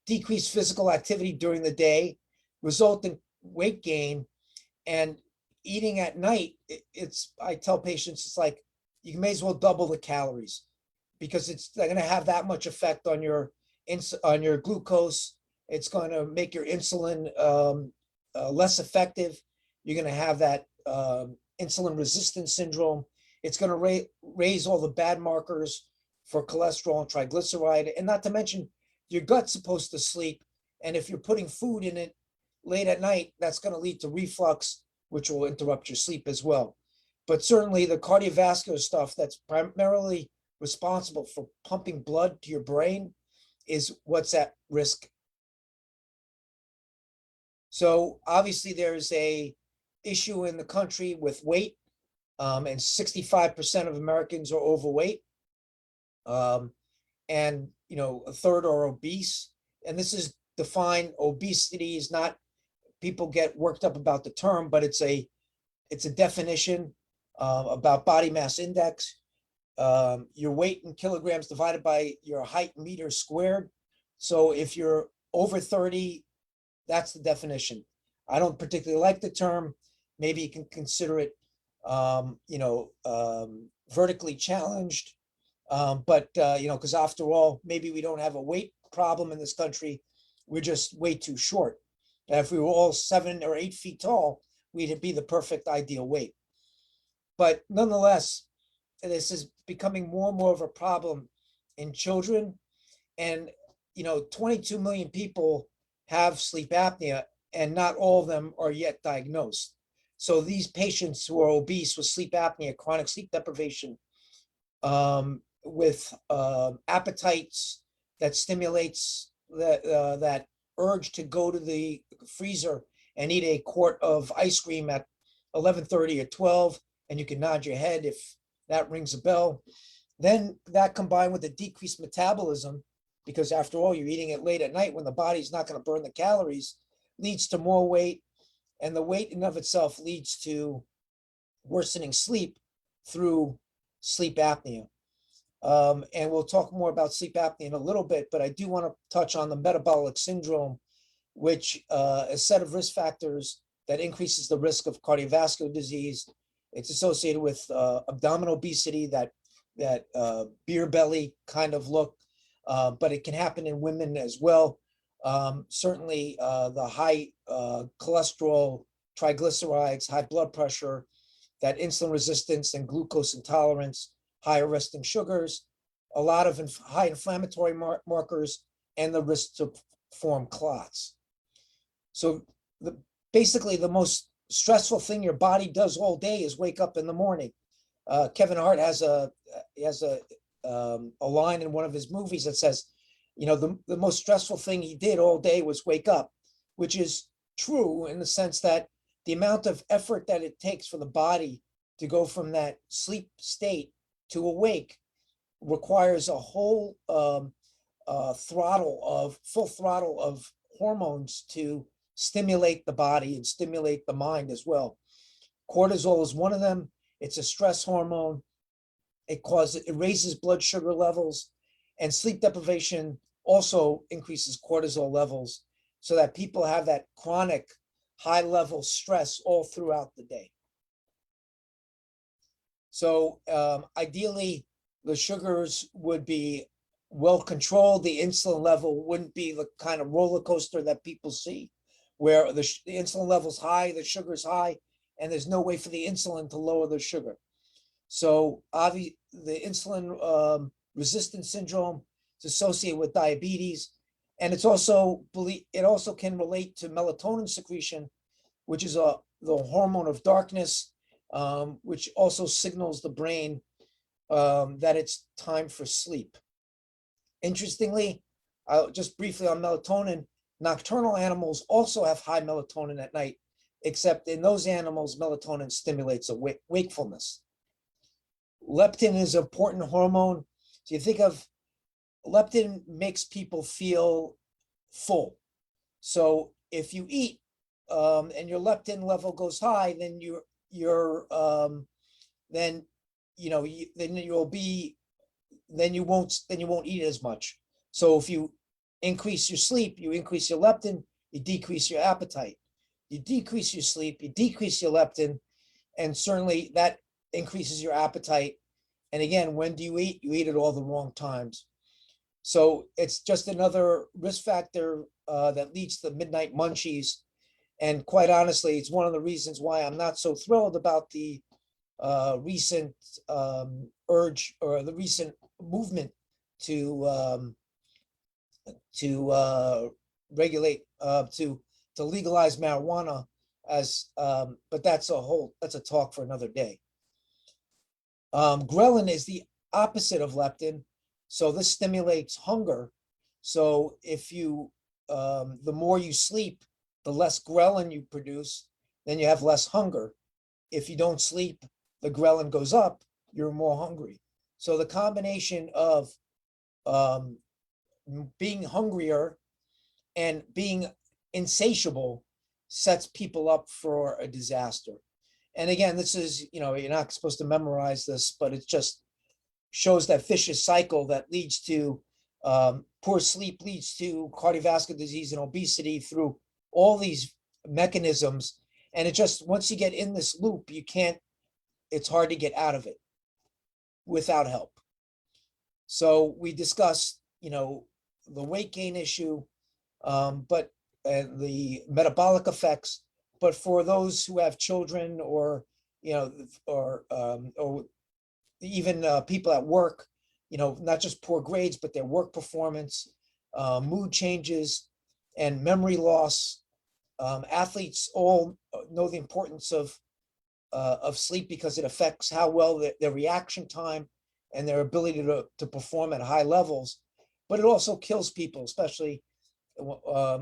decreased physical activity during the day, result in weight gain, and eating at night. I tell patients, it's like you may as well double the calories because it's going to have that much effect on your glucose. It's going to make your insulin less effective. You're going to have that insulin resistance syndrome. It's going to raise all the bad markers for cholesterol and triglyceride, and not to mention your gut's supposed to sleep. And if you're putting food in it late at night, that's going to lead to reflux, which will interrupt your sleep as well. But certainly the cardiovascular stuff that's primarily responsible for pumping blood to your brain is what's at risk. So obviously there's a issue in the country with weight, and 65% of Americans are overweight, and a third are obese. And this is defined, obesity is not, people get worked up about the term, but it's a definition about body mass index, your weight in kilograms divided by your height in meters squared. So if you're over 30, that's the definition. I don't particularly like the term. Maybe you can consider it, vertically challenged. But because after all, maybe we don't have a weight problem in this country. We're just way too short. And if we were all 7 or 8 feet tall, we'd be the perfect ideal weight. But nonetheless, this is becoming more and more of a problem in children. And 22 million people have sleep apnea, and not all of them are yet diagnosed. So these patients who are obese with sleep apnea, chronic sleep deprivation, with appetites that stimulates that urge to go to the freezer and eat a quart of ice cream at 11:30 or 12, and you can nod your head if that rings a bell. Then that combined with the decreased metabolism, because after all, you're eating it late at night when the body's not going to burn the calories, leads to more weight. And the weight in of itself leads to worsening sleep through sleep apnea. And we'll talk more about sleep apnea in a little bit, but I do want to touch on the metabolic syndrome, which is a set of risk factors that increases the risk of cardiovascular disease. It's associated with abdominal obesity, that beer belly kind of look, but it can happen in women as well. Certainly the high cholesterol, triglycerides, high blood pressure, that insulin resistance and glucose intolerance, higher resting sugars, a lot of high inflammatory markers, and the risk to form clots. So basically the most stressful thing your body does all day is wake up in the morning. Kevin Hart has a line in one of his movies that says, the most stressful thing he did all day was wake up, which is true in the sense that the amount of effort that it takes for the body to go from that sleep state to awake requires a whole full throttle of hormones to stimulate the body and stimulate the mind as well. Cortisol is one of them. It's a stress hormone. It raises blood sugar levels, and sleep deprivation also increases cortisol levels, so that people have that chronic high level stress all throughout the day. So ideally, the sugars would be well controlled. The insulin level wouldn't be the kind of roller coaster that people see, where the insulin level's high, the sugar's high, and there's no way for the insulin to lower the sugar. So the insulin resistance syndrome is associated with diabetes, and it also can relate to melatonin secretion, which is the hormone of darkness, which also signals the brain that it's time for sleep. Interestingly, just briefly on melatonin, nocturnal animals also have high melatonin at night, except in those animals, melatonin stimulates wakefulness. Leptin is an important hormone. So you think of leptin makes people feel full. So if you eat and your leptin level goes high, then then you won't eat as much. So if you increase your sleep, you increase your leptin, you decrease your appetite. You decrease your sleep, you decrease your leptin, and certainly that increases your appetite. And again, when do you eat? You eat at all the wrong times. So it's just another risk factor that leads to midnight munchies. And quite honestly, it's one of the reasons why I'm not so thrilled about the recent urge or the recent movement to regulate to legalize marijuana but that's a talk for another day. Ghrelin is the opposite of leptin, so this stimulates hunger. So if you the more you sleep, the less ghrelin you produce, then you have less hunger. If you don't sleep, the ghrelin goes up, you're more hungry. So the combination of being hungrier and being insatiable sets people up for a disaster. And again, this is, you're not supposed to memorize this, but it just shows that vicious cycle that leads to poor sleep, leads to cardiovascular disease and obesity through all these mechanisms. And it just, once you get in this loop, it's hard to get out of it without help. So we discussed, the weight gain issue, but the metabolic effects. But for those who have children or even people at work, not just poor grades, but their work performance, mood changes, and memory loss. Athletes all know the importance of sleep because it affects how well their reaction time and their ability to perform at high levels. But it also kills people, especially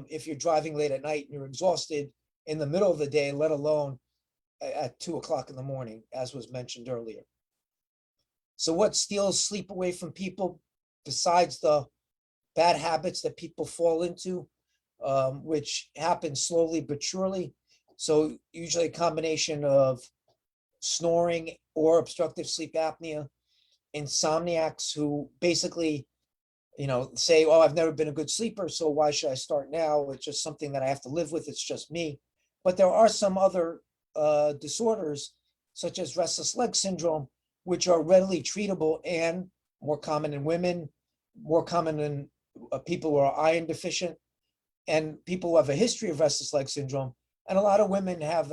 if you're driving late at night and you're exhausted in the middle of the day, let alone at 2:00 in the morning, as was mentioned earlier. So what steals sleep away from people besides the bad habits that people fall into, which happen slowly but surely? So usually a combination of snoring or obstructive sleep apnea, insomniacs who basically, say, oh, I've never been a good sleeper, so why should I start now? It's just something that I have to live with. It's just me. But there are some other disorders, such as restless leg syndrome, which are readily treatable and more common in women, more common in people who are iron deficient, and people who have a history of restless leg syndrome. And a lot of women have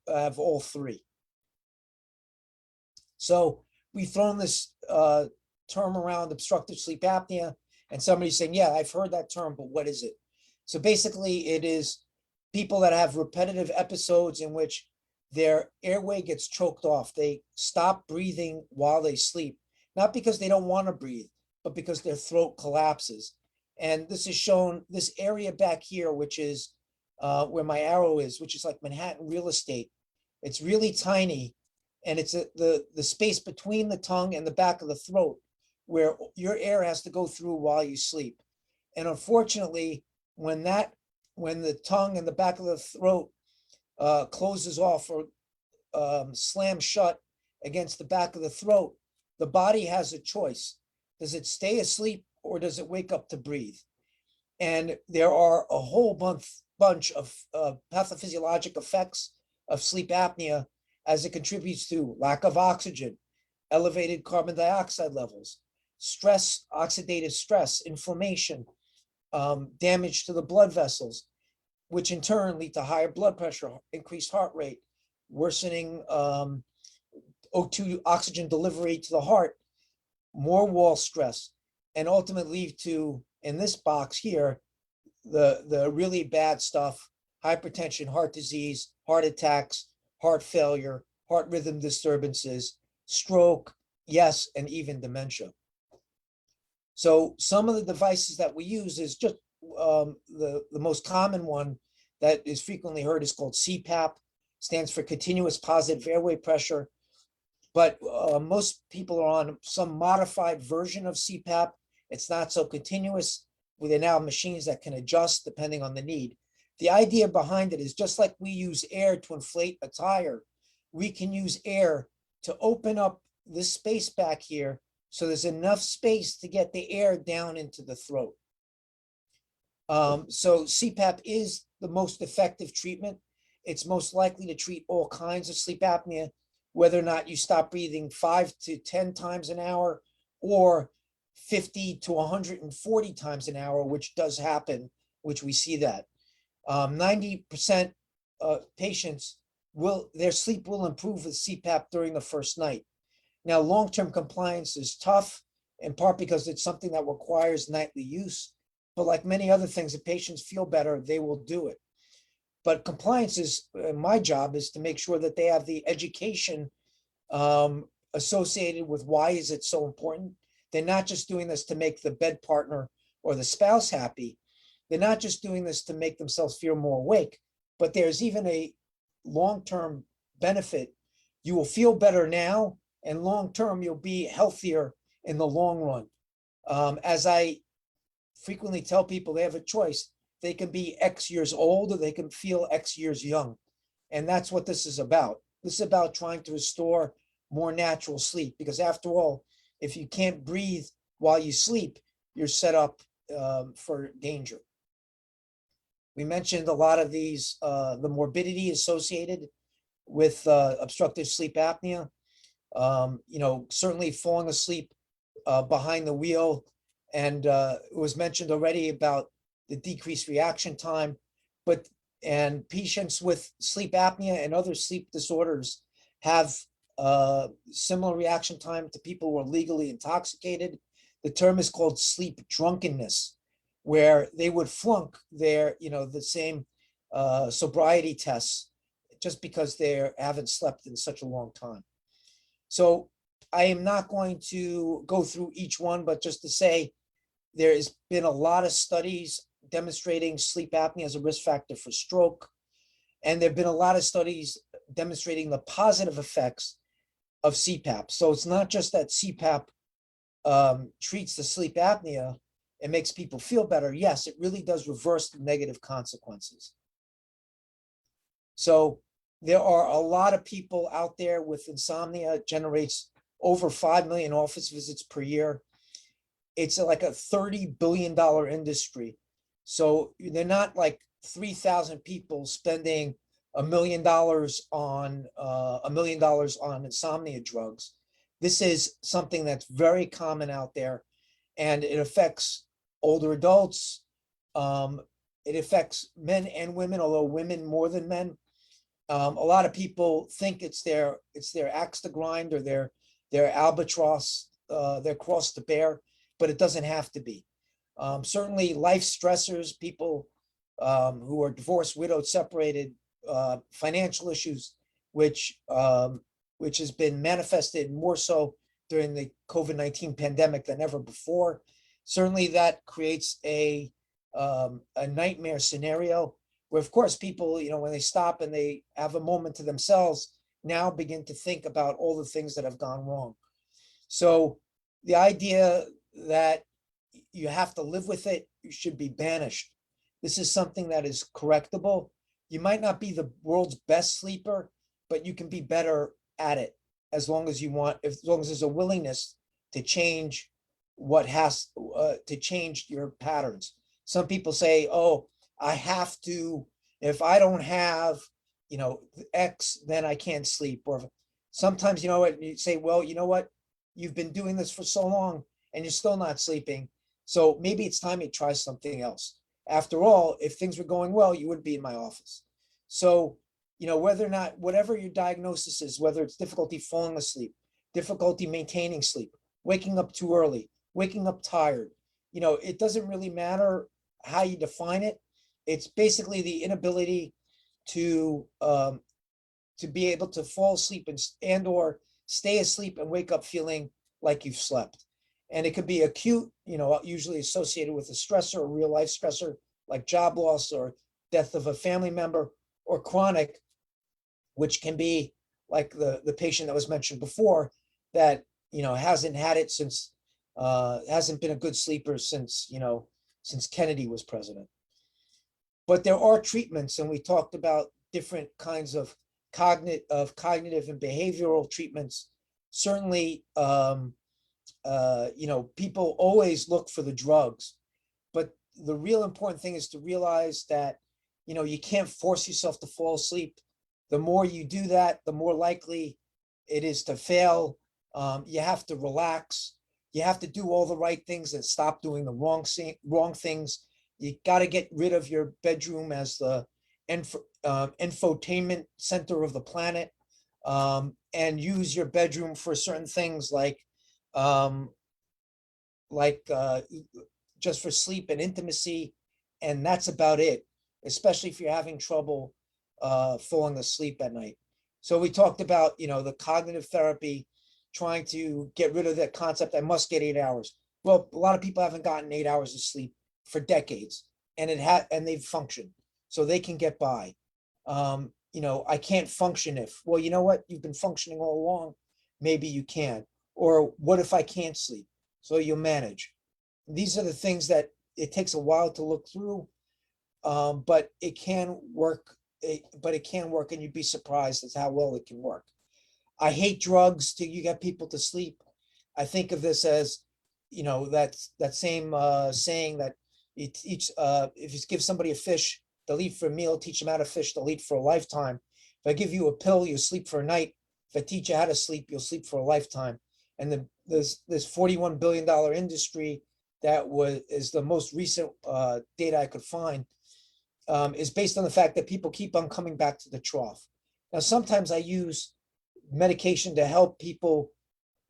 have all three. So we've thrown this term around, obstructive sleep apnea, and somebody's saying, yeah, I've heard that term, but what is it? So basically it is people that have repetitive episodes in which their airway gets choked off. They stop breathing while they sleep, not because they don't want to breathe, but because their throat collapses. And this is shown, this area back here, which is where my arrow is, which is like Manhattan real estate. It's really tiny. And it's the space between the tongue and the back of the throat where your air has to go through while you sleep. And unfortunately, when the tongue and the back of the throat closes off or slams shut against the back of the throat, the body has a choice. Does it stay asleep or does it wake up to breathe? And there are a whole bunch of pathophysiologic effects of sleep apnea as it contributes to lack of oxygen, elevated carbon dioxide levels, stress, oxidative stress, inflammation, damage to the blood vessels, which in turn lead to higher blood pressure, increased heart rate, worsening O2 oxygen delivery to the heart, more wall stress, and ultimately lead to, in this box here, the really bad stuff: hypertension, heart disease, heart attacks, heart failure, heart rhythm disturbances, stroke, yes, and even dementia. So some of the devices that we use is just the most common one that is frequently heard is called CPAP, stands for continuous positive airway pressure. But most people are on some modified version of CPAP. It's not so continuous. There now have machines that can adjust depending on the need. The idea behind it is just like we use air to inflate a tire, we can use air to open up this space back here so there's enough space to get the air down into the throat. So CPAP is the most effective treatment. It's most likely to treat all kinds of sleep apnea, whether or not you stop breathing 5 to 10 times an hour or 50 to 140 times an hour, which does happen, which we see that. 90% of patients their sleep will improve with CPAP during the first night. Now, long-term compliance is tough, in part because it's something that requires nightly use. But like many other things, if patients feel better, they will do it. But compliance is, my job is to make sure that they have the education associated with why is it so important. They're not just doing this to make the bed partner or the spouse happy. They're not just doing this to make themselves feel more awake, but there's even a long-term benefit. You will feel better now, and long-term, you'll be healthier in the long run. As I frequently tell people, they have a choice. They can be X years old or they can feel X years young. And that's what this is about. This is about trying to restore more natural sleep, because after all, if you can't breathe while you sleep, you're set up for danger. We mentioned a lot of these, the morbidity associated with obstructive sleep apnea. Certainly falling asleep behind the wheel. And it was mentioned already about the decreased reaction time, and patients with sleep apnea and other sleep disorders have similar reaction time to people who are legally intoxicated. The term is called sleep drunkenness, where they would flunk their, the same sobriety tests just because they haven't slept in such a long time. So I am not going to go through each one, but just to say, there has been a lot of studies demonstrating sleep apnea as a risk factor for stroke. And there have been a lot of studies demonstrating the positive effects of CPAP. So it's not just that CPAP treats the sleep apnea and makes people feel better. Yes, it really does reverse the negative consequences. So there are a lot of people out there with insomnia. It generates over 5 million office visits per year. It's like a $30 billion industry. So they're not like 3,000 people spending $1 million on insomnia drugs. This is something that's very common out there, and it affects older adults. It affects men and women, although women more than men. A lot of people think it's their axe to grind or their albatross, their cross to bear, but it doesn't have to be. Certainly life stressors, people who are divorced, widowed, separated, financial issues, which has been manifested more so during the COVID-19 pandemic than ever before. Certainly that creates a nightmare scenario where, of course, people, when they stop and they have a moment to themselves, now begin to think about all the things that have gone wrong. So the idea that you have to live with it, you should be banished. This is something that is correctable. You might not be the world's best sleeper, but you can be better at it as long as you want, as long as there's a willingness to change to change your patterns. Some people say, oh, I have to, if I don't have, X, then I can't sleep. Or sometimes, you say, well, you know what? You've been doing this for so long and you're still not sleeping. So maybe it's time you try something else. After all, if things were going well, you wouldn't be in my office. So, whether or not, whatever your diagnosis is, whether it's difficulty falling asleep, difficulty maintaining sleep, waking up too early, waking up tired, it doesn't really matter how you define it. It's basically the inability to be able to fall asleep and or stay asleep and wake up feeling like you've slept. And it could be acute, usually associated with a stressor, a real life stressor like job loss or death of a family member, or chronic, which can be like the patient that was mentioned before that, hasn't had it since, hasn't been a good sleeper since, since Kennedy was president. But there are treatments, and we talked about different kinds of cognitive and behavioral treatments. Certainly, people always look for the drugs, but the real important thing is to realize that, you can't force yourself to fall asleep. The more you do that, the more likely it is to fail. You have to relax. You have to do all the right things and stop doing the wrong things. You got to get rid of your bedroom as the infotainment center of the planet, and use your bedroom for certain things like just for sleep and intimacy, and that's about it, especially if you're having trouble falling asleep at night. So we talked about, the cognitive therapy, trying to get rid of that concept, I must get 8 hours. Well, a lot of people haven't gotten 8 hours of sleep for decades, and they've functioned, so they can get by. I can't function if, well, you know what, you've been functioning all along, maybe you can. Or what if I can't sleep? So you manage. These are the things that it takes a while to look through, but it can work. It can work, and you'd be surprised at how well it can work. I hate drugs till you get people to sleep. I think of this as, that same saying that if you give somebody a fish, they'll eat for a meal. Teach them how to fish, they'll eat for a lifetime. If I give you a pill, you'll sleep for a night. If I teach you how to sleep, you'll sleep for a lifetime. And this $41 billion industry that is the most recent data I could find, is based on the fact that people keep on coming back to the trough. Now, sometimes I use medication to help people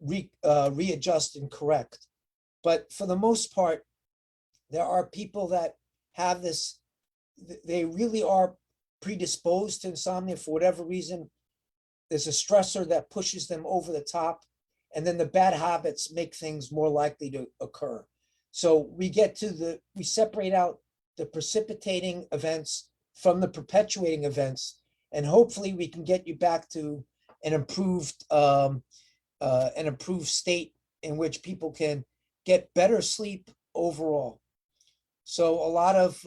readjust and correct. But for the most part, there are people that have this, they really are predisposed to insomnia for whatever reason. There's a stressor that pushes them over the top, and then the bad habits make things more likely to occur. So we separate out the precipitating events from the perpetuating events, and hopefully we can get you back to an improved state in which people can get better sleep overall. So a lot of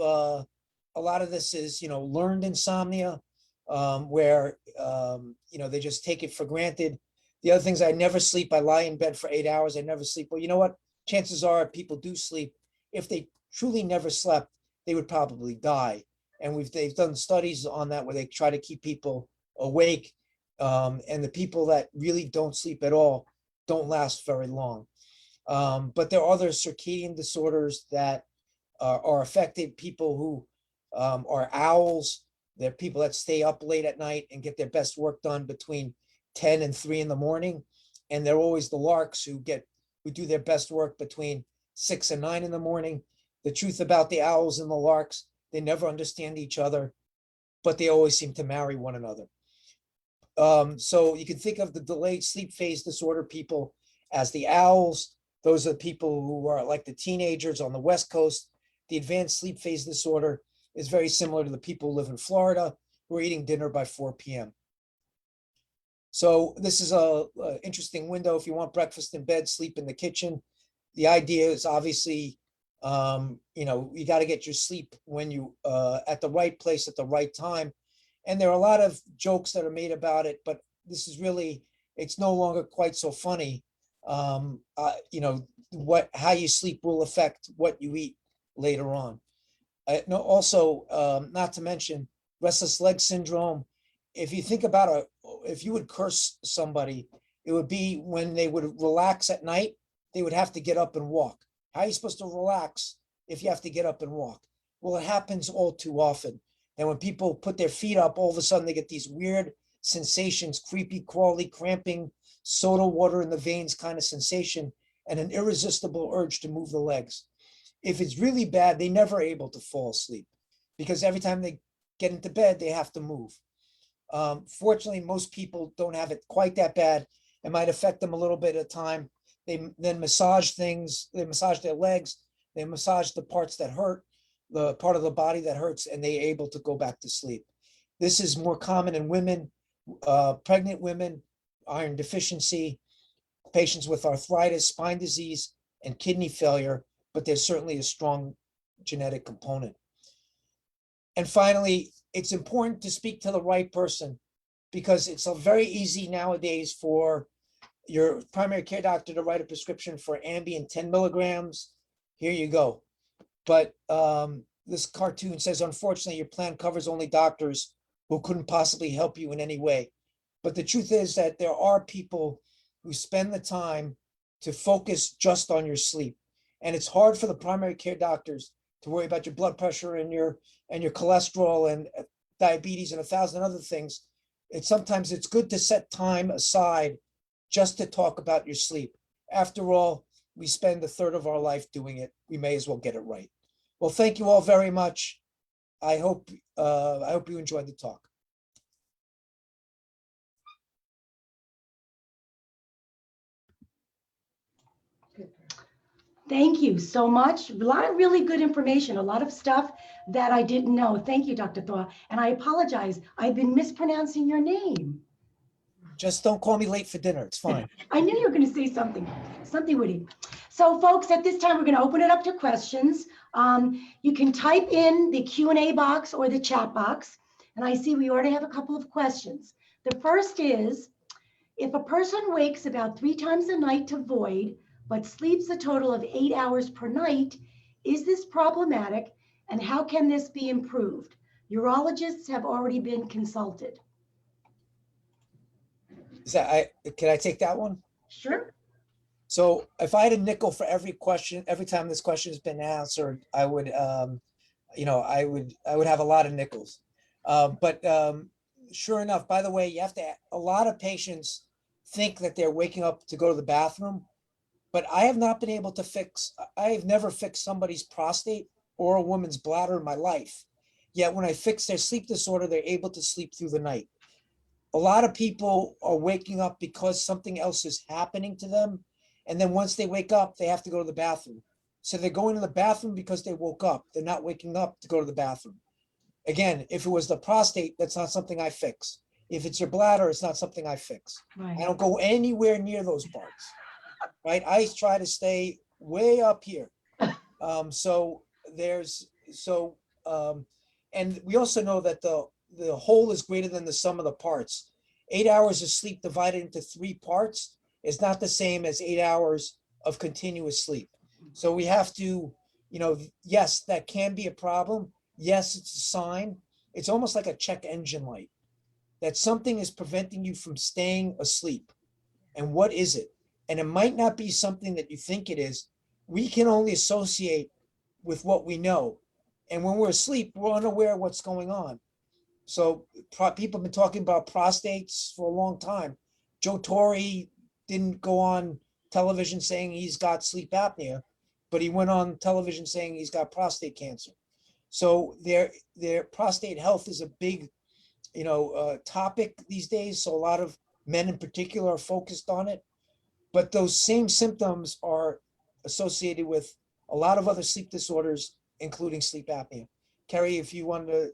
this is, learned insomnia, where they just take it for granted. The other things, I never sleep. I lie in bed for 8 hours. I never sleep. Well, you know what? Chances are people do sleep. If they truly never slept, they would probably die. And they've done studies on that where they try to keep people awake. And the people that really don't sleep at all don't last very long. But there are other circadian disorders that are affected. People who are owls. They're people that stay up late at night and get their best work done between 10 and 3 in the morning. And they're always the larks who do their best work between 6 and 9 in the morning. The truth about the owls and the larks, they never understand each other, but they always seem to marry one another. So you can think of the delayed sleep phase disorder people as the owls. Those are people who are like the teenagers on the West Coast. The advanced sleep phase disorder is very similar to the people who live in Florida who are eating dinner by 4 p.m. So this is a interesting window. If you want breakfast in bed, sleep in the kitchen. The idea is obviously, you got to get your sleep when you at the right place at the right time. And there are a lot of jokes that are made about it, but this is really, it's no longer quite so funny. How you sleep will affect what you eat later on. Also, not to mention restless leg syndrome. If you think about if you would curse somebody, it would be when they would relax at night, they would have to get up and walk. How are you supposed to relax if you have to get up and walk? Well, it happens all too often. And when people put their feet up, all of a sudden they get these weird sensations, creepy, crawly, cramping, soda water in the veins kind of sensation, and an irresistible urge to move the legs. If it's really bad, they never are able to fall asleep because every time they get into bed, they have to move. Fortunately, most people don't have it quite that bad. It might affect them a little bit at a time. They then massage things. They massage their legs. They massage the parts that hurt. the part of the body that hurts, and they're able to go back to sleep. This is more common in women, pregnant women, iron deficiency, patients with arthritis, spine disease, and kidney failure, but there's certainly a strong genetic component. And finally, it's important to speak to the right person, because it's very easy nowadays for your primary care doctor to write a prescription for Ambien 10 milligrams. Here you go. But this cartoon says, unfortunately, your plan covers only doctors who couldn't possibly help you in any way. But the truth is that there are people who spend the time to focus just on your sleep. And it's hard for the primary care doctors to worry about your blood pressure and your cholesterol and diabetes and 1,000 other things. Sometimes it's good to set time aside just to talk about your sleep. After all, we spend a third of our life doing it. We may as well get it right. Well, thank you all very much. I hope you enjoyed the talk. Thank you so much. A lot of really good information, a lot of stuff that I didn't know. Thank you, Dr. Thau. And I apologize. I've been mispronouncing your name. Just don't call me late for dinner. It's fine. I knew you were going to say something witty. So folks, at this time, we're going to open it up to questions. You can type in the Q&A box or the chat box. And I see we already have a couple of questions. The first is, if a person wakes about 3 times a night to void, but sleeps a total of 8 hours per night, is this problematic? And how can this be improved? Urologists have already been consulted. Can I take that one? Sure. So if I had a nickel for every time this question has been answered, I would, I would have a lot of nickels. But sure enough, by the way, a lot of patients think that they're waking up to go to the bathroom, but I have not been able to I have never fixed somebody's prostate or a woman's bladder in my life. Yet when I fix their sleep disorder, they're able to sleep through the night. A lot of people are waking up because something else is happening to them. And then once they wake up, they have to go to the bathroom. So they're going to the bathroom because they woke up. They're not waking up to go to the bathroom. Again, if it was the prostate, that's not something I fix. If it's your bladder, it's not something I fix. Right. I don't go anywhere near those parts, right? I try to stay way up here. And we also know that the whole is greater than the sum of the parts. 8 hours of sleep divided into 3 parts is not the same as 8 hours of continuous sleep. So we have to, yes, that can be a problem. Yes, it's a sign. It's almost like a check engine light that something is preventing you from staying asleep. And what is it? And it might not be something that you think it is. We can only associate with what we know. And when we're asleep, we're unaware of what's going on. So people have been talking about prostates for a long time. Joe Torre didn't go on television saying he's got sleep apnea, but he went on television saying he's got prostate cancer. So their prostate health is a big, topic these days. So a lot of men in particular are focused on it. But those same symptoms are associated with a lot of other sleep disorders, including sleep apnea. Kerry, if you want to.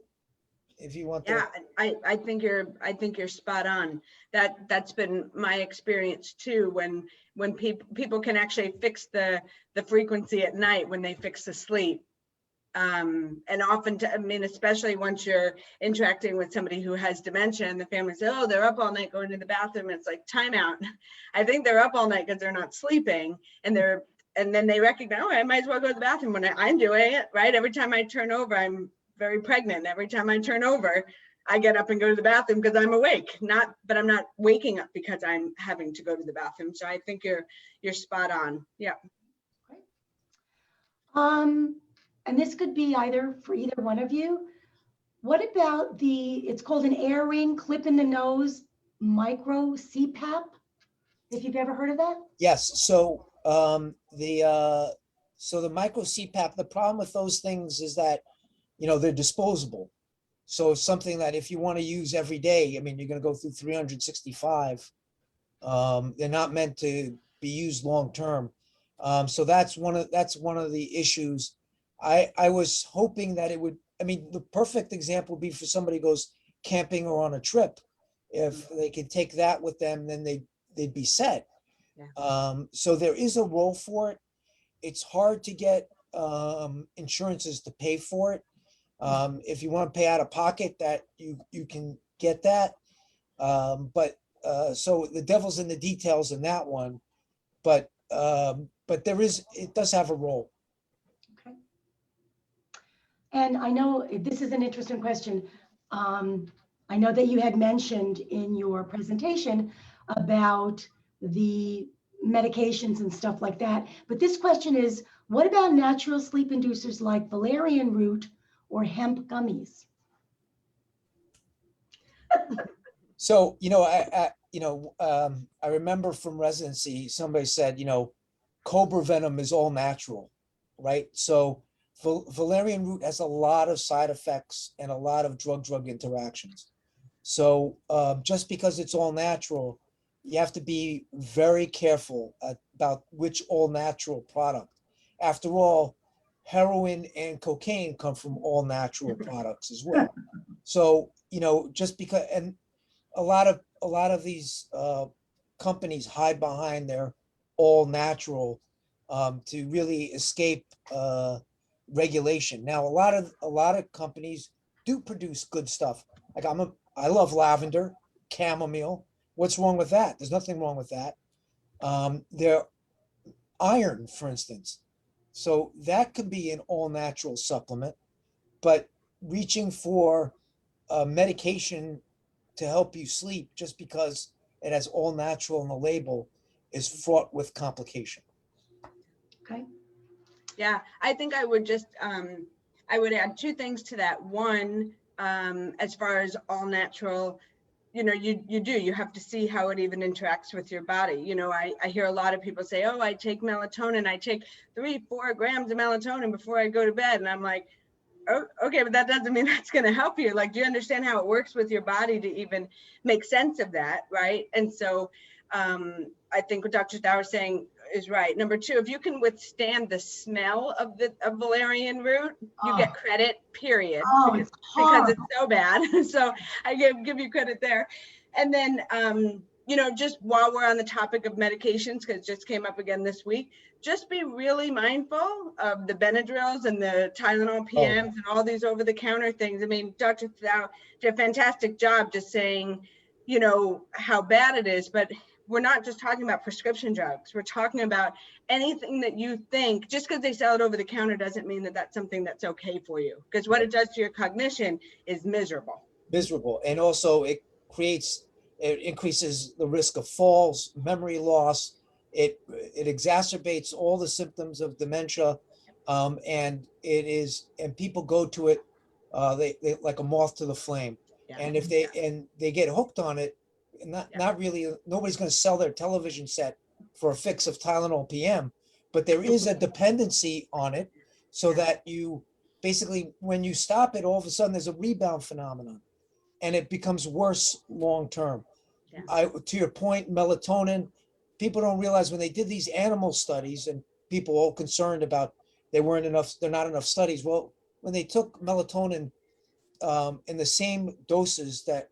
Yeah, I think you're spot on. That's been my experience too. When people can actually fix the frequency at night when they fix the sleep. And often, especially once you're interacting with somebody who has dementia and the family says, oh, they're up all night going to the bathroom. It's like timeout. I think they're up all night because they're not sleeping, and then they recognize, oh, I might as well go to the bathroom when I'm doing it, right? Every time I turn over, I'm very pregnant. Every time I turn over, I get up and go to the bathroom because I'm awake. But I'm not waking up because I'm having to go to the bathroom. So I think you're spot on. Yeah. And this could be for either one of you. What about it's called an air ring, clip in the nose, micro CPAP? If you've ever heard of that? Yes. So the micro CPAP, the problem with those things is that, they're disposable. So it's something that if you want to use every day, you're going to go through 365. They're not meant to be used long term. So that's one of the issues. I was hoping that it would, I mean, the perfect example would be for somebody who goes camping or on a trip. If they could take that with them, then they'd be set. Yeah. So there is a role for it. It's hard to get insurances to pay for it. If you want to pay out of pocket, that you can get that. So the devil's in the details in that one. But it does have a role. Okay. And I know this is an interesting question. I know that you had mentioned in your presentation about the medications and stuff like that, but this question is, what about natural sleep inducers like valerian root or hemp gummies? So, I remember from residency, somebody said, cobra venom is all natural, right? So valerian root has a lot of side effects and a lot of drug-drug interactions. So just because it's all natural, you have to be very careful about which all natural product. After all, heroin and cocaine come from all natural products as well. So, just because, and a lot of these companies hide behind their all natural to really escape regulation. Now, a lot of companies do produce good stuff. Like I love lavender, chamomile. What's wrong with that? There's nothing wrong with that. There, iron, for instance. So that could be an all natural supplement, but reaching for medication to help you sleep just because it has all natural in the label is fraught with complication. Okay. Yeah, I think I would just, I would add two things to that. One, as far as all natural, you have to see how it even interacts with your body. I hear a lot of people say, oh, I take melatonin. I take 3-4 grams of melatonin before I go to bed. And I'm like, oh, okay, but that doesn't mean that's going to help you. Like, do you understand how it works with your body to even make sense of that? Right. And so I think what Dr. Thau is saying is right. Number two, if you can withstand the smell of valerian root, you get credit, period. Oh, it's because it's so bad. So I give you credit there. And then, just while we're on the topic of medications, because it just came up again this week, just be really mindful of the Benadryls and the Tylenol PMs and all these over-the-counter things. I mean, Dr. Thau did a fantastic job just saying, how bad it is, but we're not just talking about prescription drugs. We're talking about anything that you think, just because they sell it over the counter doesn't mean that that's something that's okay for you. Because what it does to your cognition is miserable. And also it increases the risk of falls, memory loss. It exacerbates all the symptoms of dementia. And people go to it, they like a moth to the flame. Yeah. And if they get hooked on it, not really, nobody's going to sell their television set for a fix of Tylenol PM, but there is a dependency on it, so that you basically, when you stop it, all of a sudden there's a rebound phenomenon, and it becomes worse long term. Yeah. To your point, melatonin, people don't realize when they did these animal studies, and people all concerned about there are not enough studies. Well, when they took melatonin in the same doses that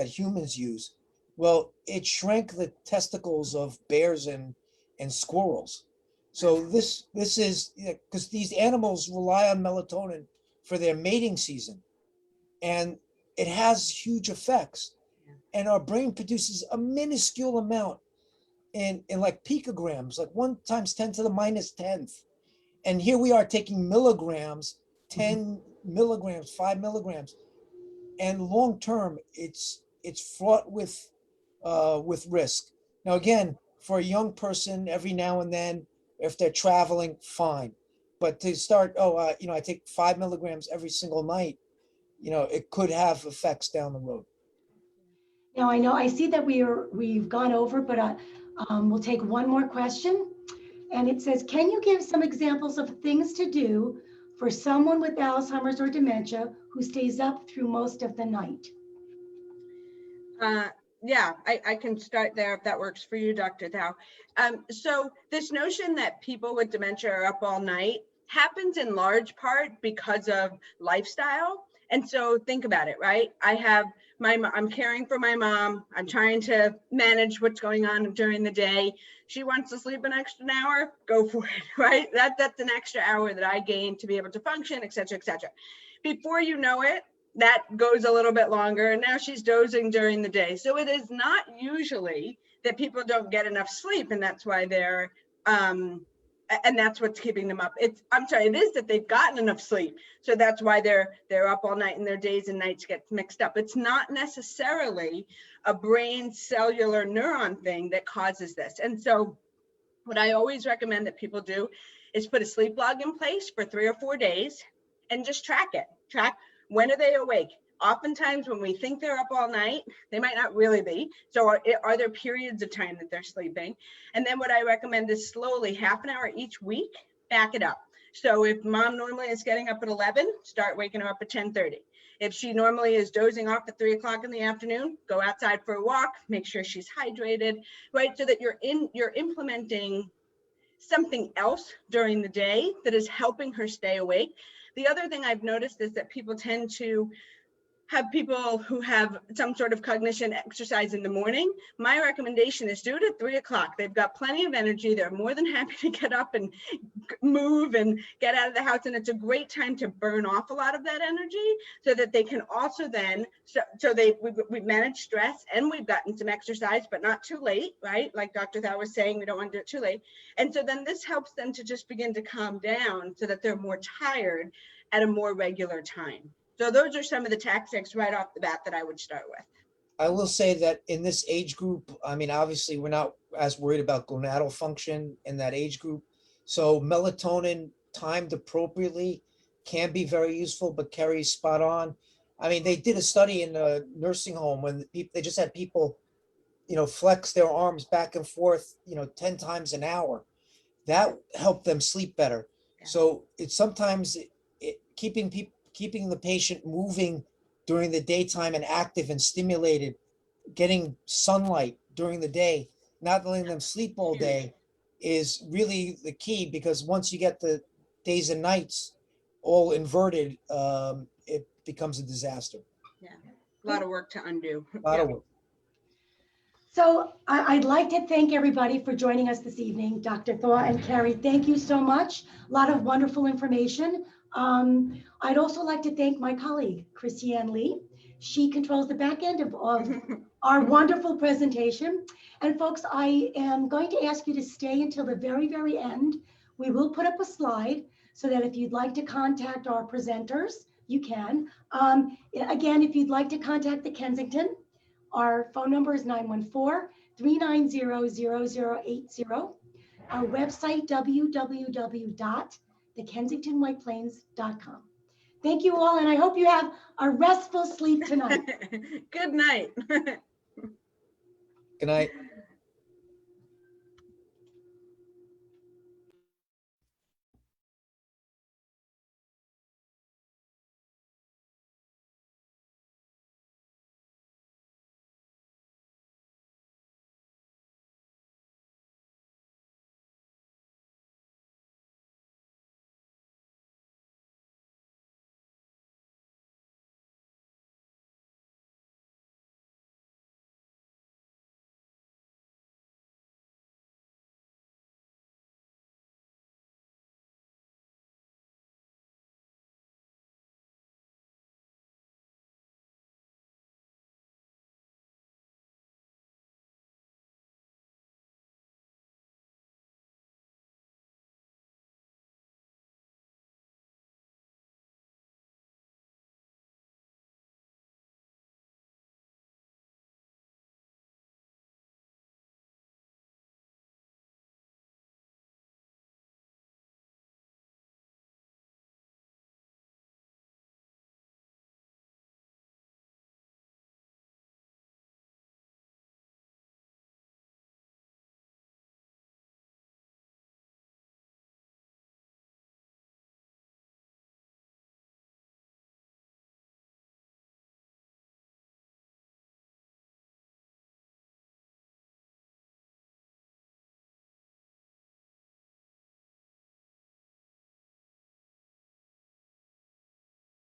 humans use, well, it shrank the testicles of bears and squirrels. So this is, because these animals rely on melatonin for their mating season, and it has huge effects. And our brain produces a minuscule amount in like picograms, like 1 × 10⁻⁻10th. And here we are taking milligrams, 10 milligrams, 5 milligrams. And long term, it's fraught with risk. Now, again, for a young person, every now and then, if they're traveling, fine. But to start, I take 5 milligrams every single night, it could have effects down the road. Now, I see that we've gone over, but we'll take one more question. And it says, can you give some examples of things to do for someone with Alzheimer's or dementia who stays up through most of the night? Yeah, I can start there if that works for you, Dr. Thau. So this notion that people with dementia are up all night, happens in large part because of lifestyle. And so think about it, right? I'm caring for my mom. I'm trying to manage what's going on during the day. She wants to sleep an extra hour, go for it, right? That's an extra hour that I gain to be able to function, et cetera, et cetera. Before you know it, that goes a little bit longer, and now she's dozing during the day. So it is not usually that people don't get enough sleep, and that's why they're and that's what's keeping them up. It is that they've gotten enough sleep, so that's why they're up all night and their days and nights get mixed up. It's not necessarily a brain cellular neuron thing that causes this. And so what I always recommend that people do is put a sleep log in place for 3 or 4 days and just track when are they awake. Oftentimes when we think they're up all night, they might not really be. So are there periods of time that they're sleeping? And then what I recommend is slowly, half an hour each week, back it up. So if mom normally is getting up at 11, start waking her up at 10:30. If she normally is dozing off at 3 o'clock in the afternoon, go outside for a walk, make sure she's hydrated, right? So that you're implementing something else during the day that is helping her stay awake. The other thing I've noticed is that people tend to have people who have some sort of cognition exercise in the morning. My recommendation is do it at 3 o'clock. They've got plenty of energy. They're more than happy to get up and move and get out of the house. And it's a great time to burn off a lot of that energy so that they can also then, we've managed stress and we've gotten some exercise, but not too late, right? Like Dr. Thau was saying, we don't want to do it too late. And so then this helps them to just begin to calm down so that they're more tired at a more regular time. So those are some of the tactics right off the bat that I would start with. I will say that in this age group, I mean, obviously we're not as worried about gonadal function in that age group. So melatonin timed appropriately can be very useful, but Kerry's spot on. I mean, they did a study in a nursing home when they just had people, flex their arms back and forth, 10 times an hour. That helped them sleep better. Yeah. So it's sometimes keeping the patient moving during the daytime and active and stimulated, getting sunlight during the day, not letting them sleep all day is really the key, because once you get the days and nights all inverted, it becomes a disaster. Yeah, a lot of work to undo. A lot of work. So I'd like to thank everybody for joining us this evening. Dr. Thau and Kerry, thank you so much. A lot of wonderful information. I'd also like to thank my colleague, Christiane Lee. She controls the back end of our wonderful presentation. And folks, I am going to ask you to stay until the very, very end. We will put up a slide so that if you'd like to contact our presenters, you can. Again, if you'd like to contact the Kensington, our phone number is 914-390-0080. Our website, www.thekensingtonwhiteplains.com. Thank you all, and I hope you have a restful sleep tonight. Good night. Good night.